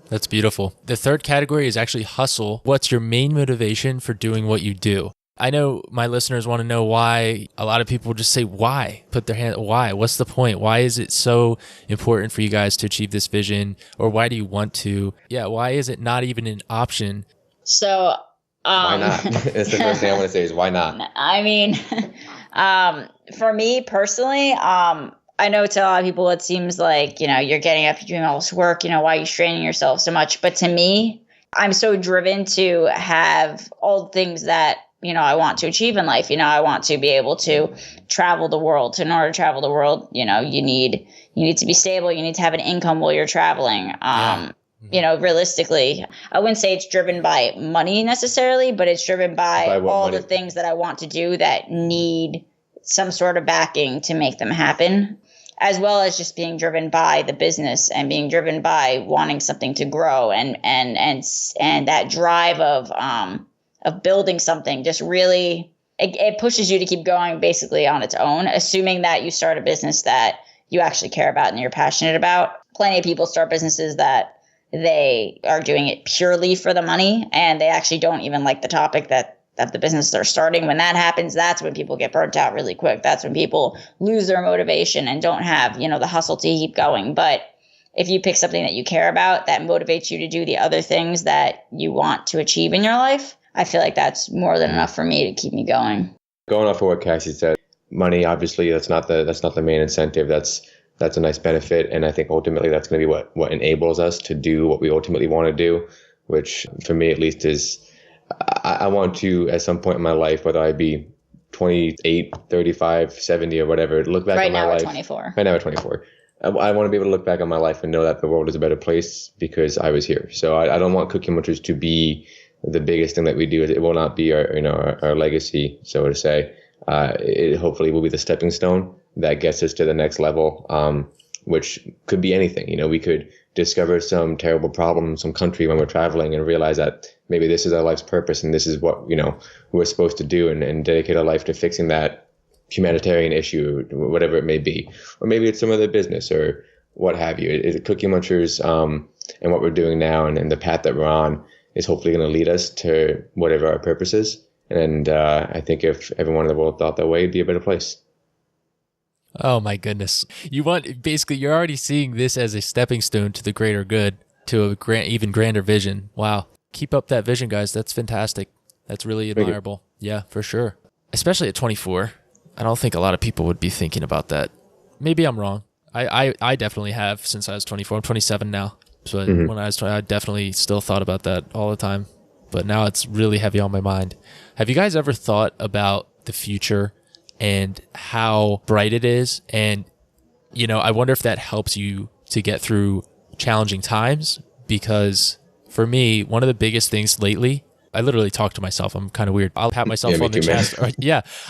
That's beautiful. The third category is actually hustle. What's your main motivation for doing what you do? I know my listeners want to know why. A lot of people just say, why? Put their hand, why? What's the point? Why is it so important for you guys to achieve this vision? Or why do you want to? Yeah, why is it not even an option? So, why not? That's the first thing I want to say is why not? I mean, for me personally, I know to a lot of people it seems like, you're getting up, you're doing all this work, why are you straining yourself so much? But to me, I'm so driven to have all the things that I want to achieve in life. I want to be able to travel the world. In order to travel the world, you need to be stable. You need to have an income while you're traveling. Realistically, I wouldn't say it's driven by money necessarily, but it's driven by all money? The things that I want to do that need some sort of backing to make them happen, as well as just being driven by the business and being driven by wanting something to grow and that drive of building something just really, it pushes you to keep going basically on its own, assuming that you start a business that you actually care about and you're passionate about. Plenty of people start businesses that they are doing it purely for the money and they actually don't even like the topic that the business they're starting. When that happens, that's when people get burnt out really quick. That's when people lose their motivation and don't have, the hustle to keep going. But if you pick something that you care about that motivates you to do the other things that you want to achieve in your life, I feel like that's more than enough for me to keep me going. Going off of what Cassie said, money, obviously, that's not the main incentive. That's a nice benefit. And I think ultimately that's going to be what enables us to do what we ultimately want to do, which for me at least is, I want to, at some point in my life, whether I be 28, 35, 70 or whatever, look back on my life. Right now at 24. Right now at 24. I want to be able to look back on my life and know that the world is a better place because I was here. So I don't want Cookie Munchers to be the biggest thing that we do. It will not be our legacy, so to say. It hopefully will be the stepping stone that gets us to the next level, which could be anything. We could discover some terrible problem in some country when we're traveling and realize that maybe this is our life's purpose and this is what, we're supposed to do and dedicate our life to fixing that humanitarian issue, whatever it may be. Or maybe it's some other business or what have you. Cookie Munchers and what we're doing now and the path that we're on is hopefully going to lead us to whatever our purpose is. And I think if everyone in the world thought that way, it'd be a better place. Oh my goodness. You're already seeing this as a stepping stone to the greater good, to even grander vision. Wow. Keep up that vision, guys. That's fantastic. That's really admirable. Yeah, for sure. Especially at 24. I don't think a lot of people would be thinking about that. Maybe I'm wrong. I definitely have since I was 24. I'm 27 now. So when I was 20, I definitely still thought about that all the time. But now it's really heavy on my mind. Have you guys ever thought about the future and how bright it is? And, I wonder if that helps you to get through challenging times. Because for me, one of the biggest things lately, I literally talk to myself. I'm kind of weird. I'll pat myself on the chest.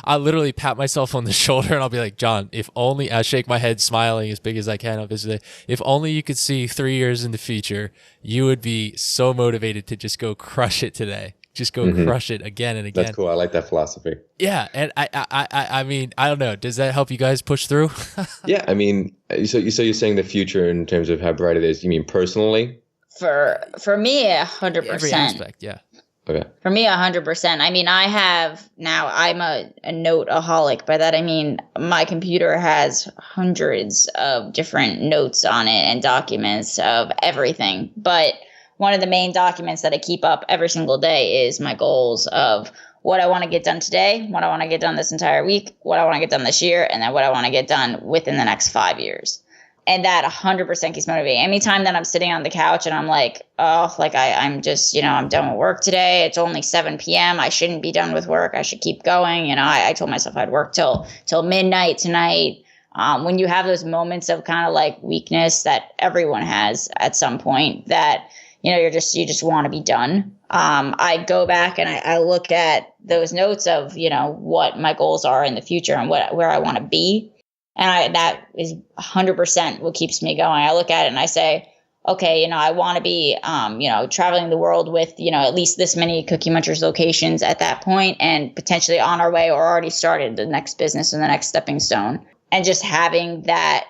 I'll literally pat myself on the shoulder and I'll be like, John, if only, I shake my head smiling as big as I can. Obviously, if only you could see 3 years in the future, you would be so motivated to just go crush it today. Just go crush it again and again. That's cool. I like that philosophy. Yeah. And I mean, I don't know. Does that help you guys push through? Yeah. I mean, so you're saying the future in terms of how bright it is. You mean personally? For me, 100%. Every aspect. Yeah. Okay. For me, 100%. I mean, I'm a noteaholic. By that, I mean, my computer has hundreds of different notes on it and documents of everything. But one of the main documents that I keep up every single day is my goals of what I want to get done today, what I want to get done this entire week, what I want to get done this year, and then what I want to get done within the next 5 years. And that 100% keeps motivating. Anytime that I'm sitting on the couch and I'm like, I'm just, I'm done with work today. It's only 7 p.m. I shouldn't be done with work. I should keep going. I told myself I'd work till midnight tonight. When you have those moments of kind of like weakness that everyone has at some point that, you just want to be done. I go back and I look at those notes of, what my goals are in the future and where I want to be. And that is 100% what keeps me going. I look at it and I say, okay, I want to be, traveling the world with, at least this many Cookie Munchers locations at that point and potentially on our way or already started the next business and the next stepping stone. And just having that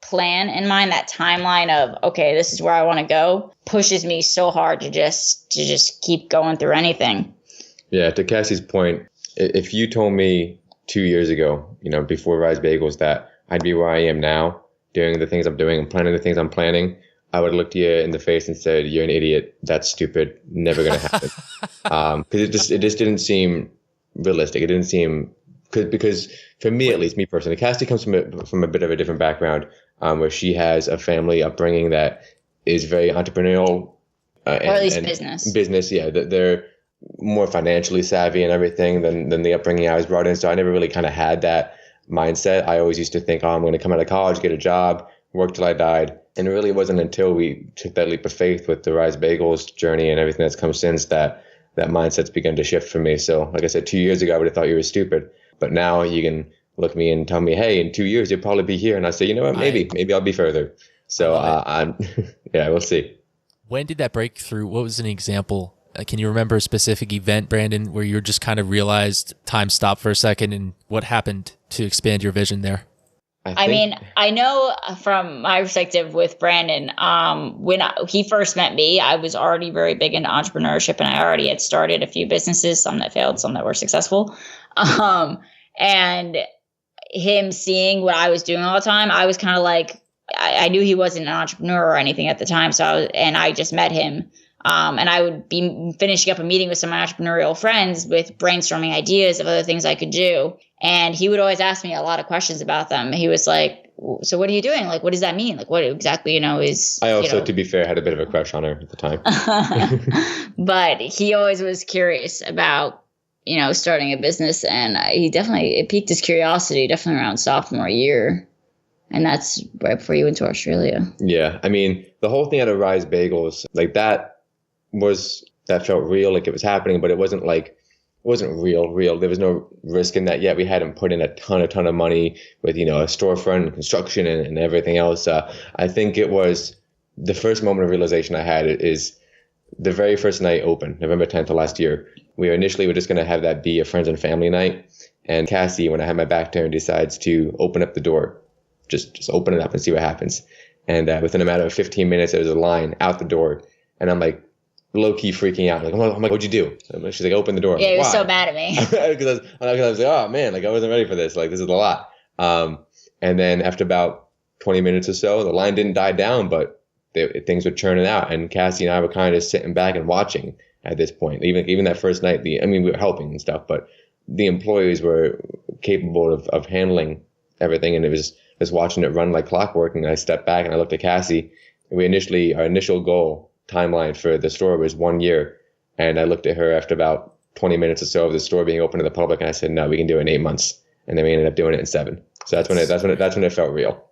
plan in mind, that timeline of, okay, this is where I want to go, pushes me so hard to just keep going through anything. Yeah. To Cassie's point, if you told me 2 years ago, before Rise Bagels, that I'd be where I am now, doing the things I'm doing and planning the things I'm planning, I would have looked you in the face and said, "You're an idiot. That's stupid. Never going to happen." Because it just didn't seem realistic. It didn't seem because for me, at least, me personally, Cassie comes from a bit of a different background, where she has a family upbringing that is very entrepreneurial, or at least business. Business, yeah. They're more financially savvy and everything than the upbringing I was brought in. So I never really kind of had that mindset. I always used to think, I'm going to come out of college, get a job, work till I died. And it really wasn't until we took that leap of faith with the Rise Bagels journey and everything that's come since that mindset's begun to shift for me. So like I said, 2 years ago, I would have thought you were stupid. But now you can look at me and tell me, hey, in 2 years, you'll probably be here. And I say, you know what, maybe I'll be further. So yeah, we'll see. When did that break through? What was an example? Can you remember a specific event, Brandon, where you just kind of realized time stopped for a second, and what happened to expand your vision there? I mean, I know from my perspective with Brandon, when he first met me, I was already very big into entrepreneurship, and I already had started a few businesses, some that failed, some that were successful. And him seeing what I was doing all the time, I was kind of like, I knew he wasn't an entrepreneur or anything at the time. So I just met him. And I would be finishing up a meeting with some of my entrepreneurial friends with brainstorming ideas of other things I could do. And he would always ask me a lot of questions about them. He was like, so what are you doing? Like, what does that mean? Like, what exactly, is, I also, to be fair, had a bit of a crush on her at the time. But he always was curious about, starting a business. And it piqued his curiosity definitely around sophomore year. And that's right before you went to Australia. Yeah. I mean, the whole thing out of Rise Bagels, like that felt real, like it was happening, but it wasn't real. There was no risk in that yet. We hadn't put in a ton of money with, a storefront and construction and everything else. I think it was the first moment of realization I had is the very first night open, November 10th of last year. We were just going to have that be a friends and family night. And Cassie, when I had my back turned, decides to open up the door. Just open it up and see what happens. And within a matter of 15 minutes, there was a line out the door. And I'm like, low-key freaking out. I'm like, what'd you do? She's like, open the door. Yeah, he was so mad at me. Because I was like, oh man, like I wasn't ready for this. Like this is a lot. And then after about 20 minutes or so, the line didn't die down, but things were churning out. And Cassie and I were kind of sitting back and watching at this point. Even that first night, we were helping and stuff, but the employees were capable of handling everything, and it was just watching it run like clockwork. And I stepped back and I looked at Cassie. And our initial goal timeline for the store was 1 year. And I looked at her after about 20 minutes or so of the store being open to the public, and I said, no, we can do it in 8 months. And then we ended up doing it in 7. So that's when it felt real.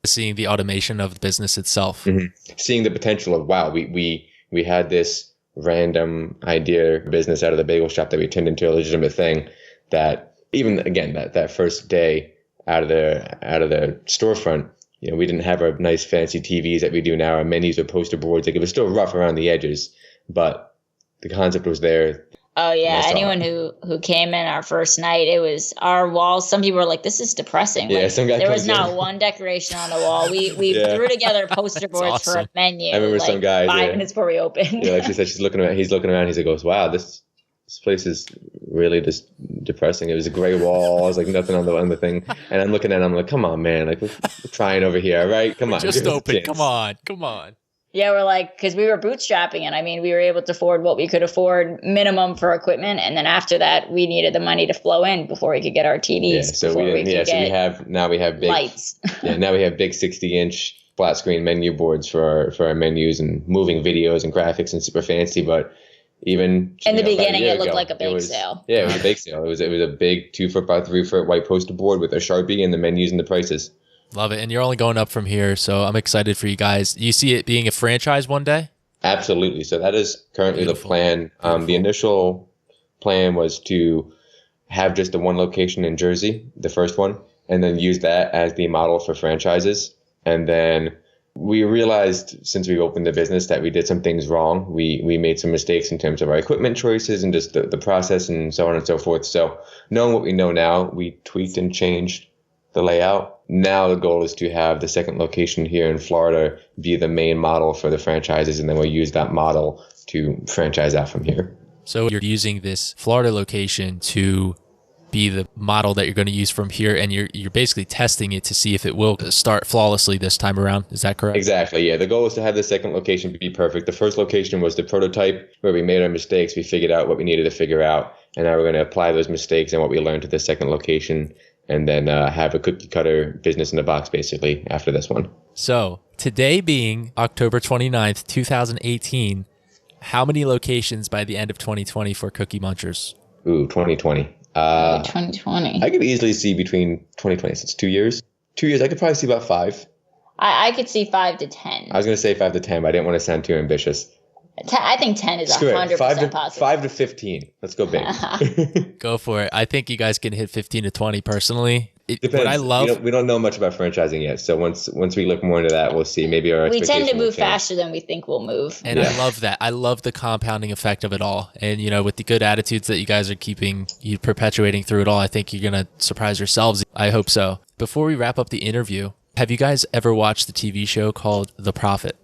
Seeing the automation of the business itself. Mm-hmm. Seeing the potential of, wow, we had this random idea business out of the bagel shop that we turned into a legitimate thing. That even again, that first day out of the storefront, we didn't have our nice fancy TVs that we do now. Our menus or poster boards. Like it was still rough around the edges, but the concept was there. Oh yeah, anyone who came in our first night, it was our walls. Some people were like, "This is depressing." Yeah, there was not one decoration on the wall. We threw together poster boards awesome. for a menu. I remember some guys 5 minutes before we opened. Yeah, like she said, he's looking around. He goes, "Wow, this place is really just depressing." It was a gray walls, like nothing on the thing. And I'm looking at it, I'm like, "Come on, man! Like we're trying over here, right? Come on, just open. Come on." Yeah, we're like, because we were bootstrapping, and we were able to afford what we could afford minimum for equipment, and then after that, we needed the money to flow in before we could get our TVs. Yeah, so we have big lights. Yeah, now we have big 60-inch flat screen menu boards for our menus and moving videos and graphics and super fancy. But even in the beginning, it looked like a bake sale. Yeah, it was a bake sale. It was a big 2-foot by 3-foot white poster board with a Sharpie and the menus and the prices. Love it. And you're only going up from here, so I'm excited for you guys. You see it being a franchise one day? Absolutely. So that is currently the plan. The initial plan was to have just the one location in Jersey, the first one, and then use that as the model for franchises. And then we realized since we opened the business that we did some things wrong. We made some mistakes in terms of our equipment choices and just the process and so on and so forth. So knowing what we know now, we tweaked and changed the layout. Now the goal is to have the second location here in Florida be the main model for the franchises, and then we'll use that model to franchise out from here. So you're using this Florida location to be the model that you're going to use from here, and you're basically testing it to see if it will start flawlessly this time around. Is that correct? Exactly, yeah. The goal is to have the second location be perfect. The first location was the prototype where we made our mistakes. We figured out what we needed to figure out, and now we're going to apply those mistakes and what we learned to the second location, and then have a cookie cutter business in the box basically after this one. So today being October 29th, 2018, how many locations by the end of 2020 for Cookie Munchers? Ooh, 2020. 2020. I could easily see between 2020, since 2 years. 2 years, I could probably see about 5. I could see 5 to 10. I was going to say 5 to 10, but I didn't want to sound too ambitious. I think 10 is 100% possible. 5 to 15. Let's go big. Go for it. I think you guys can hit 15 to 20 personally. Depends. What I love, we don't know much about franchising yet, so once we look more into that, we'll see. Maybe our we tend to move will change faster than we think we'll move. And I love that. I love the compounding effect of it all. And with the good attitudes that you guys are you perpetuating through it all, I think you're gonna surprise yourselves. I hope so. Before we wrap up the interview, have you guys ever watched the TV show called The Prophet?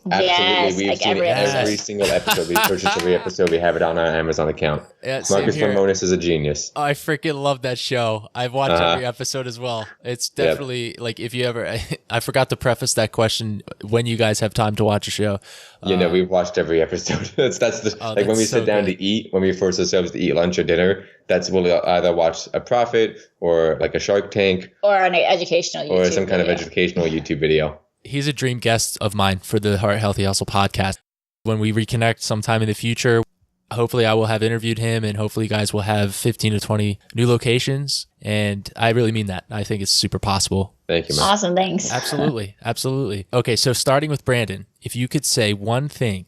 Absolutely. Yes, We've like seen every every episode. single episode. We've purchased every episode. We have it on our Amazon account. Yeah, same Marcus here. Lemonis is a genius. I freaking love that show. I've watched every episode as well. It's definitely like if you ever, I forgot to preface that question when you guys have time to watch a show. We've watched every episode. that's like when we sit down to eat, when we force ourselves to eat lunch or dinner, that's when we'll either watch a Profit or like a Shark Tank Or an educational YouTube or some kind of educational YouTube video. He's a dream guest of mine for the Heart Healthy Hustle podcast. When we reconnect sometime in the future, hopefully I will have interviewed him and hopefully you guys will have 15 to 20 new locations. And I really mean that. I think it's super possible. Thank you, man. Awesome, thanks. Absolutely. Absolutely. Okay, so starting with Brandon, if you could say one thing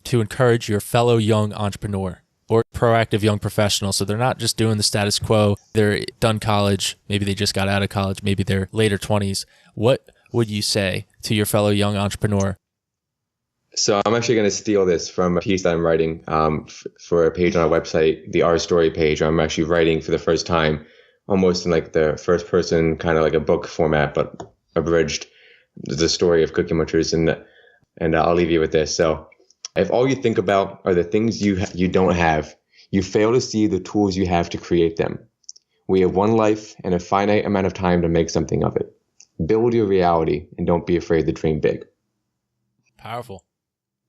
to encourage your fellow young entrepreneur or proactive young professional, so they're not just doing the status quo, they're done college, maybe they just got out of college, maybe they're later 20s, what would you say to your fellow young entrepreneur? So I'm actually going to steal this from a piece that I'm writing for a page on our website, the Our Story page. I'm actually writing for the first time, almost in like the first person, kind of like a book format, but abridged, the story of Cookie Munchers. And I'll leave you with this. So if all you think about are the things you don't have, you fail to see the tools you have to create them. We have one life and a finite amount of time to make something of it. Build your reality and don't be afraid to dream big. Powerful.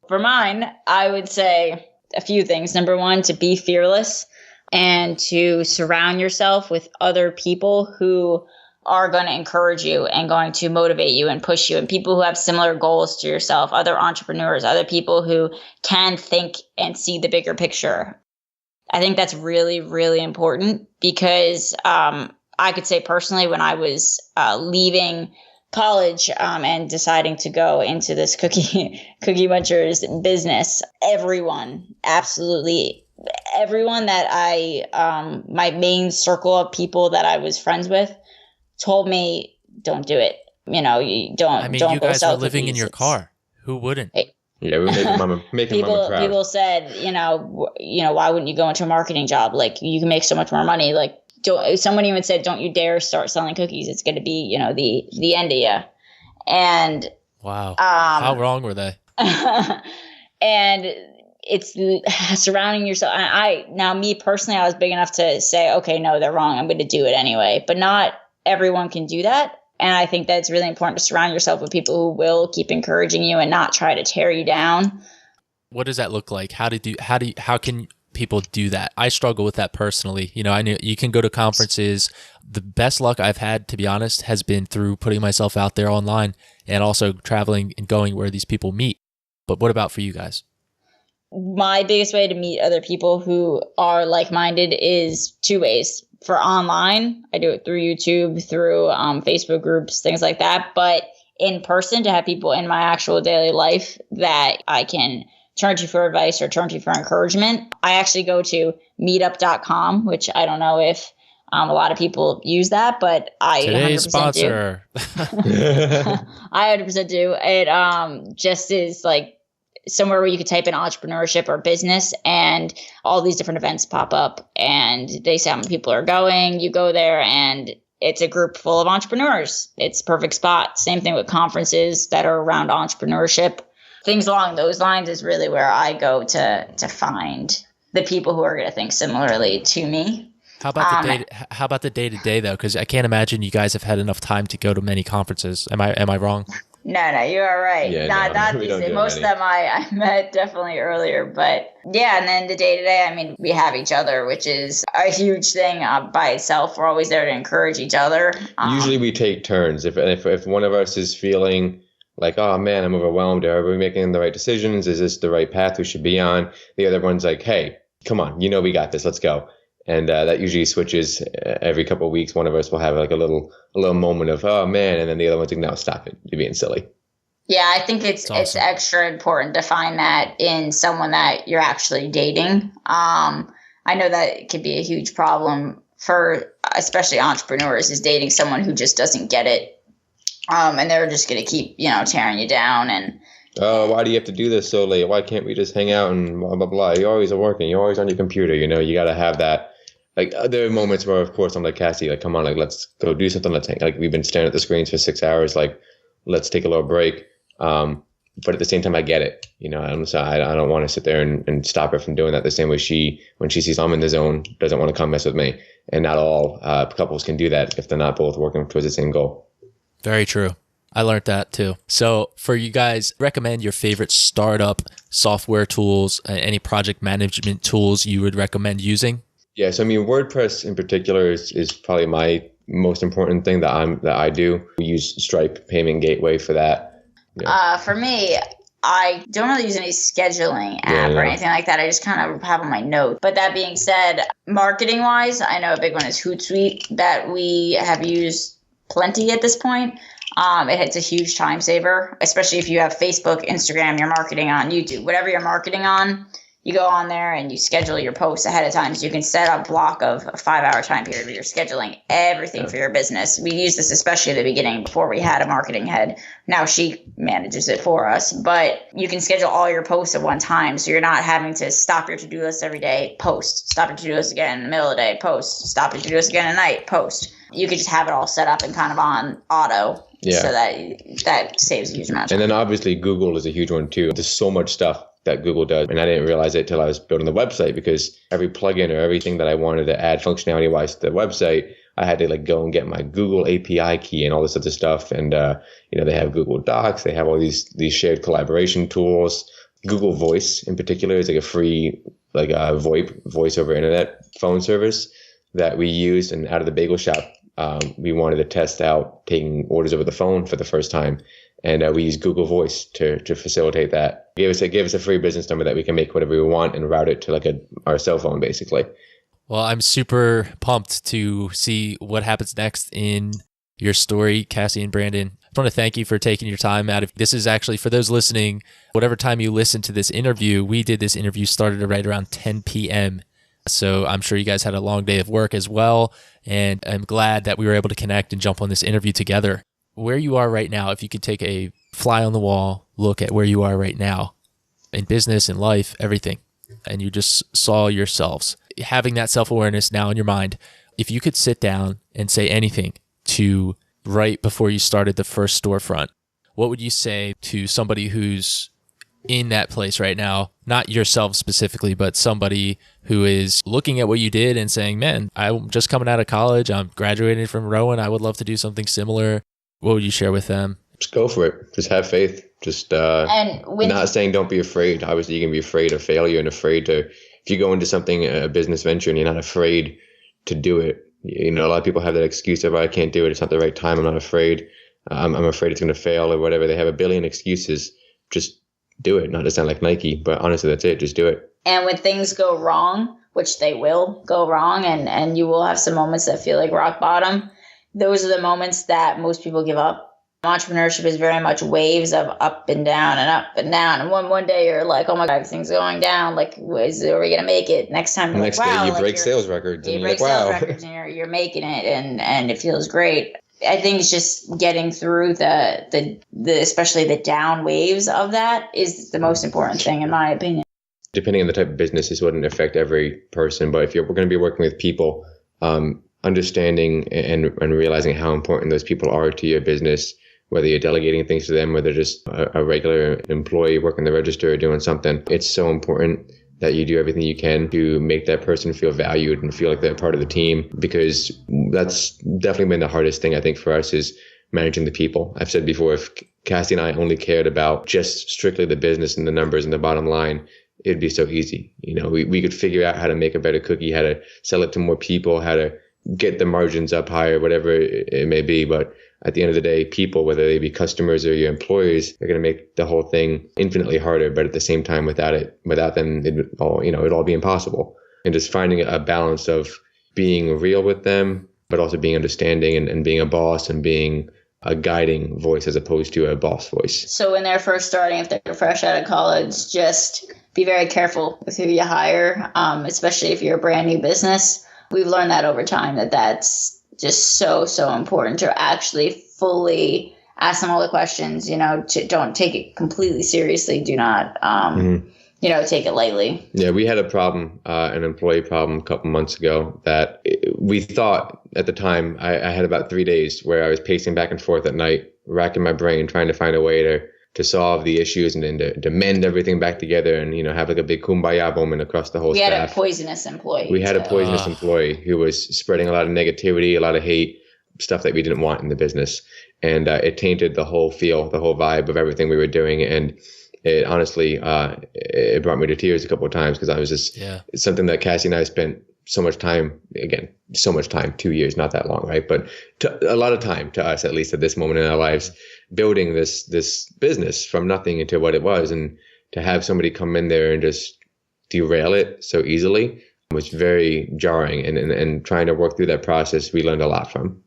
For mine, I would say a few things. Number one, to be fearless and to surround yourself with other people who are going to encourage you and going to motivate you and push you, and people who have similar goals to yourself, other entrepreneurs, other people who can think and see the bigger picture. I think that's really, really important because I could say personally, when I was leaving college and deciding to go into this Cookie Munchers business, absolutely everyone that my main circle of people that I was friends with told me, don't do it. You don't. I mean, don't you go guys sell were living in cookies. your car. Who wouldn't? Yeah, we're making mama proud. People said, why wouldn't you go into a marketing job? Like, you can make so much more money. Like, someone even said, don't you dare start selling cookies. It's going to be, the end of you. And wow, how wrong were they? And it's surrounding yourself. Me personally, I was big enough to say, okay, no, they're wrong. I'm going to do it anyway. But not everyone can do that. And I think that it's really important to surround yourself with people who will keep encouraging you and not try to tear you down. What does that look like? How can people do that? I struggle with that personally. I know you can go to conferences. The best luck I've had, to be honest, has been through putting myself out there online and also traveling and going where these people meet. But what about for you guys? My biggest way to meet other people who are like-minded is two ways. For online, I do it through YouTube, through Facebook groups, things like that. But in person, to have people in my actual daily life that I can turn to for advice or turn to for encouragement, I actually go to meetup.com, which I don't know if a lot of people use that, but I Today's 100% sponsor. I 100% do. It just is like somewhere where you could type in entrepreneurship or business and all these different events pop up and they say how many people are going. You go there and it's a group full of entrepreneurs. It's a perfect spot. Same thing with conferences that are around entrepreneurship. Things along those lines is really where I go to find the people who are going to think similarly to me. How about the day to day though? Because I can't imagine you guys have had enough time to go to many conferences. Am I wrong? No, you are right. Yeah, not these days. Most of them I met definitely earlier, but yeah. And then the day to day, I mean, we have each other, which is a huge thing by itself. We're always there to encourage each other. Usually we take turns. If one of us is feeling like, oh man, I'm overwhelmed. Are we making the right decisions? Is this the right path we should be on? The other one's like, hey, come on, we got this. Let's go. And that usually switches every couple of weeks. One of us will have like a little moment of, oh man, and then the other one's like, no, stop it, you're being silly. Yeah, I think it's extra important to find that in someone that you're actually dating. I know that it could be a huge problem for especially entrepreneurs, is dating someone who just doesn't get it, and they're just going to keep tearing you down and. Oh, why do you have to do this so late? Why can't we just hang out and blah blah blah? You always are working. You're always on your computer. You got to have that. Like, there are moments where, of course, I'm like, Cassie, like, come on, like, let's go do something. Let's hang. Like, we've been staring at the screens for 6 hours. Like, let's take a little break. But at the same time, I get it. So I don't want to sit there and stop her from doing that the same way when she sees I'm in the zone, doesn't want to come mess with me. And not all couples can do that if they're not both working towards the same goal. Very true. I learned that too. So for you guys, recommend your favorite startup software tools, any project management tools you would recommend using? Yeah. So WordPress in particular is probably my most important thing that I do. We use Stripe payment gateway for that. Yeah. For me, I don't really use any scheduling app or anything like that. I just kind of have on my notes. But that being said, marketing wise, I know a big one is Hootsuite that we have used plenty at this point. It's a huge time saver, especially if you have Facebook, Instagram, you're marketing on YouTube, whatever you're marketing on. You go on there and you schedule your posts ahead of time. So you can set a block of a 5-hour time period where you're scheduling everything for your business. We used this especially at the beginning before we had a marketing head. Now she manages it for us. But you can schedule all your posts at one time. So you're not having to stop your to-do list every day, post. Stop your to-do list again in the middle of the day, post. Stop your to-do list again at night, post. You could just have it all set up and kind of on auto. Yeah. So that saves a huge amount of time. And then obviously Google is a huge one too. There's so much stuff that Google does. And I didn't realize it till I was building the website, because every plugin or everything that I wanted to add functionality wise to the website, I had to go and get my Google API key and all this other stuff. And, they have Google Docs. They have all these shared collaboration tools. Google Voice in particular is like a free, VoIP, voice over internet phone service that we used. And out of the bagel shop, we wanted to test out taking orders over the phone for the first time. And we use Google Voice to facilitate that. Gave us a free business number that we can make whatever we want and route it to our cell phone, basically. Well, I'm super pumped to see what happens next in your story, Cassie and Brandon. I want to thank you for taking your time out of this. Is actually, for those listening, whatever time you listen to this interview, we did this interview started right around 10 p.m. So I'm sure you guys had a long day of work as well. And I'm glad that we were able to connect and jump on this interview together. Where you are right now, if you could take a fly on the wall look at where you are right now in business, in life, everything, and you just saw yourselves having that self-awareness now in your mind, if you could sit down and say anything to right before you started the first storefront, what would you say to somebody who's in that place right now? Not yourself specifically, but somebody who is looking at what you did and saying, man, I'm just coming out of college. I'm graduating from Rowan. I would love to do something similar. What would you share with them? Just go for it. Just have faith. Just not saying don't be afraid. Obviously, you can be afraid of failure and afraid to, if you go into something, a business venture, and you're not afraid to do it. A lot of people have that excuse of, I can't do it. It's not the right time. I'm not afraid. I'm afraid it's going to fail or whatever. They have a billion excuses. Just do it. Not to sound like Nike, but honestly, that's it. Just do it. And when things go wrong, which they will go wrong, and you will have some moments that feel like rock bottom, those are the moments that most people give up. Entrepreneurship is very much waves of up and down and up and down. And one day you're like, oh my God, everything's going down. Are we going to make it? Next time, next day you break sales records. You break sales records and you're making it, and it feels great. I think it's just getting through the especially the down waves of that is the most important thing, in my opinion. Depending on the type of business, this wouldn't affect every person. But if we're going to be working with people, understanding and realizing how important those people are to your business, whether you're delegating things to them, whether they're just a regular employee working the register or doing something, it's so important that you do everything you can to make that person feel valued and feel like they're part of the team, because that's definitely been the hardest thing, I think, for us, is managing the people. I've said before, if Cassie and I only cared about just strictly the business and the numbers and the bottom line, it'd be so easy. We could figure out how to make a better cookie, how to sell it to more people, how to get the margins up higher, whatever it may be. But at the end of the day, people, whether they be customers or your employees, are going to make the whole thing infinitely harder. But at the same time, without them, it'd all be impossible. And just finding a balance of being real with them, but also being understanding and being a boss and being a guiding voice as opposed to a boss voice. So when they're first starting, if they're fresh out of college, just be very careful with who you hire, especially if you're a brand new business. We've learned that over time, that's just so important to actually fully ask them all the questions. Don't take it completely seriously. Do not, take it lightly. Yeah, we had a problem, an employee problem a couple months ago that we thought at the time. I had about 3 days where I was pacing back and forth at night, racking my brain, trying to find a way to solve the issues and then to mend everything back together and, have like a big kumbaya moment across the whole staff. We had a poisonous employee. We had a poisonous employee who was spreading a lot of negativity, a lot of hate, stuff that we didn't want in the business. And it tainted the whole feel, the whole vibe of everything we were doing. And it honestly, it brought me to tears a couple of times because I was just, it's something that Cassie and I spent so much time, 2 years, not that long, right? But a lot of time to us, at least at this moment in our lives, building this business from nothing into what it was. And to have somebody come in there and just derail it so easily was very jarring. And trying to work through that process, we learned a lot from.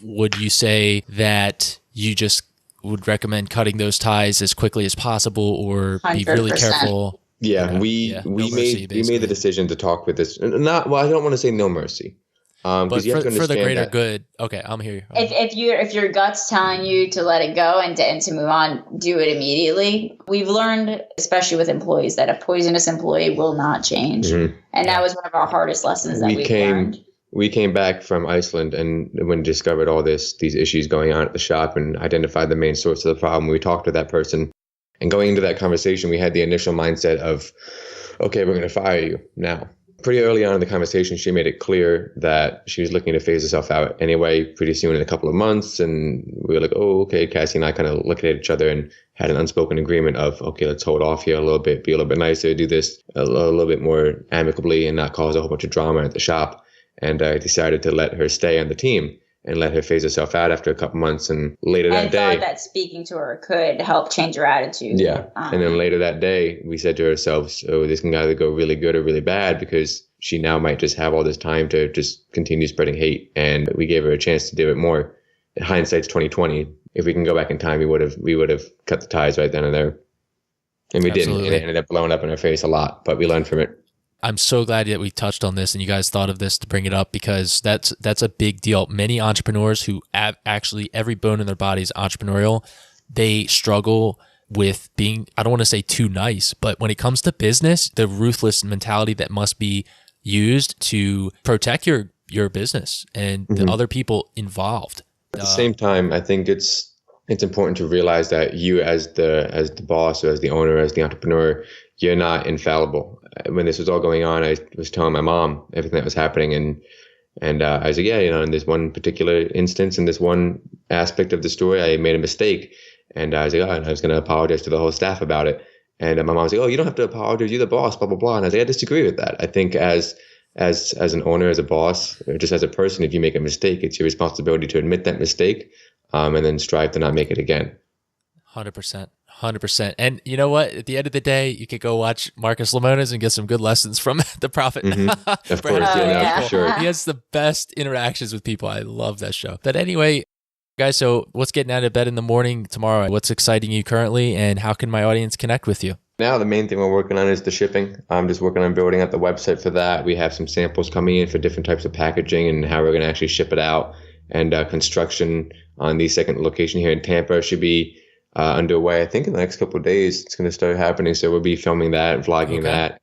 Would you say that you just would recommend cutting those ties as quickly as possible or 100%. Be really careful? Yeah, okay. We made the decision to talk with this. I don't want to say no mercy. But you have to for the greater good. Okay, I'm here. If your gut's telling you to let it go and to move on, do it immediately. We've learned, especially with employees, that a poisonous employee will not change. Mm-hmm. And that was one of our hardest lessons that we've learned. We came back from Iceland and when discovered all these issues going on at the shop and identified the main source of the problem, we talked to that person. And going into that conversation, we had the initial mindset of, okay, we're going to fire you now. Pretty early on in the conversation, she made it clear that she was looking to phase herself out anyway pretty soon in a couple of months. And we were like, oh, okay. Cassie and I kind of looked at each other and had an unspoken agreement of, okay, let's hold off here a little bit, be a little bit nicer, do this a little bit more amicably and not cause a whole bunch of drama at the shop. And I decided to let her stay on the team and let her phase herself out after a couple months. And later that day, thought that speaking to her could help change her attitude. Yeah. And then later that day, we said to ourselves, oh, this can either go really good or really bad because she now might just have all this time to just continue spreading hate. And we gave her a chance to do it more. In hindsight's 2020. If we can go back in time, we would have cut the ties right then and there. And we didn't. And it ended up blowing up in our face a lot, but we learned from it. I'm so glad that we touched on this and you guys thought of this to bring it up because that's a big deal. Many entrepreneurs who actually every bone in their body is entrepreneurial, they struggle with being, I don't want to say too nice, but when it comes to business, the ruthless mentality that must be used to protect your business and the other people involved. At the same time, I think it's important to realize that you as the boss or as the owner, as the entrepreneur, you're not infallible. When this was all going on, I was telling my mom everything that was happening. And I was like, yeah, in this one particular instance, in this one aspect of the story, I made a mistake. And I was like, and I was going to apologize to the whole staff about it. And my mom was like, oh, you don't have to apologize. You're the boss, blah, blah, blah. And I was like, I disagree with that. I think as an owner, as a boss, or just as a person, if you make a mistake, it's your responsibility to admit that mistake and then strive to not make it again. 100%. 100%. And you know what? At the end of the day, you could go watch Marcus Lemonis and get some good lessons from The Prophet. Mm-hmm. Of course, for sure. He has the best interactions with people. I love that show. But anyway, guys, so what's getting out of bed in the morning tomorrow? What's exciting you currently, and how can my audience connect with you? Now, the main thing we're working on is the shipping. I'm just working on building out the website for that. We have some samples coming in for different types of packaging and how we're going to actually ship it out. And construction on the second location here in Tampa should be underway. I think in the next couple of days, it's going to start happening. So we'll be filming that, vlogging that.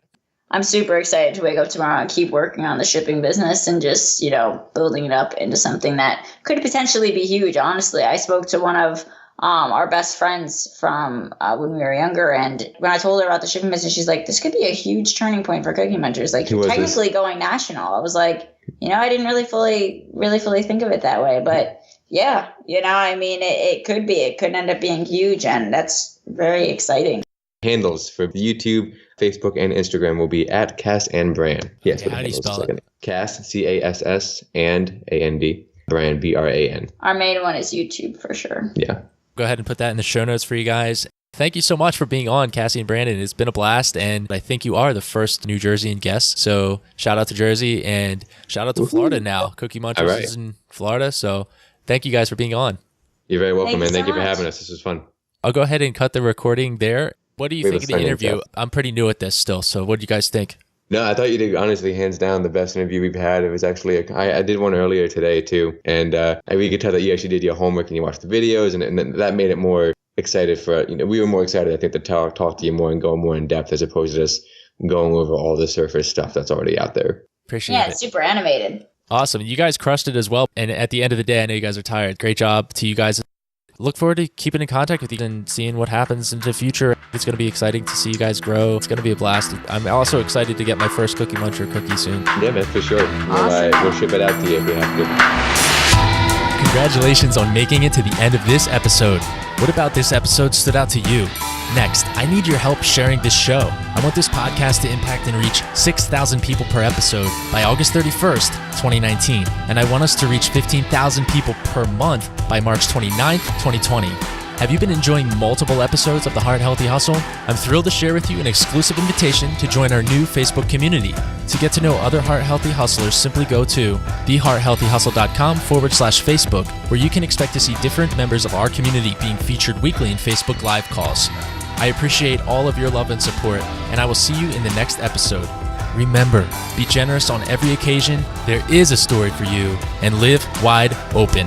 I'm super excited to wake up tomorrow and keep working on the shipping business and just, building it up into something that could potentially be huge. Honestly, I spoke to one of our best friends from when we were younger. And when I told her about the shipping business, she's like, this could be a huge turning point for Cookie Munchers. Like, you're technically going national. I was like, I didn't really fully think of it that way. But yeah, it could be. It could end up being huge. And that's very exciting. Handles for YouTube, Facebook, and Instagram will be at Cass and Brand. Yes, how do you spell it? Cass, CASS, and AND, Brand, BRAN. Our main one is YouTube for sure. Yeah. Go ahead and put that in the show notes for you guys. Thank you so much for being on, Cassie and Brandon. It's been a blast, and I think you are the first New Jerseyan guest. So shout out to Jersey and shout out to Florida now. Cookie Munchers is in Florida, so thank you guys for being on. You're very welcome, man. Thank you for having us. This was fun. I'll go ahead and cut the recording there. What do you think of the interview? I'm pretty new at this still, so what do you guys think? No, I thought you did, honestly, hands down, the best interview we've had. It was actually, I did one earlier today too, and we could tell that you actually did your homework and you watched the videos, and that made it more excited for, we were more excited, I think, to talk to you more and go more in depth as opposed to just going over all the surface stuff that's already out there. Appreciate it. Yeah, it's super animated. Awesome. You guys crushed it as well. And at the end of the day, I know you guys are tired. Great job to you guys. look forward to keeping in contact with you and seeing what happens into the future. It's going to be exciting to see you guys grow. It's going to be a blast. I'm also excited to get my first Cookie Muncher cookie soon. Yeah, man, for sure. Awesome. We'll ship it out to you if we have to. Congratulations on making it to the end of this episode. What about this episode stood out to you? Next, I need your help sharing this show. I want this podcast to impact and reach 6,000 people per episode by August 31st, 2019. And I want us to reach 15,000 people per month by March 29th, 2020. Have you been enjoying multiple episodes of The Heart Healthy Hustle? I'm thrilled to share with you an exclusive invitation to join our new Facebook community. To get to know other Heart Healthy Hustlers, simply go to thehearthealthyhustle.com/Facebook, where you can expect to see different members of our community being featured weekly in Facebook Live calls. I appreciate all of your love and support, and I will see you in the next episode. Remember, be generous on every occasion. There is a story for you, and live wide open.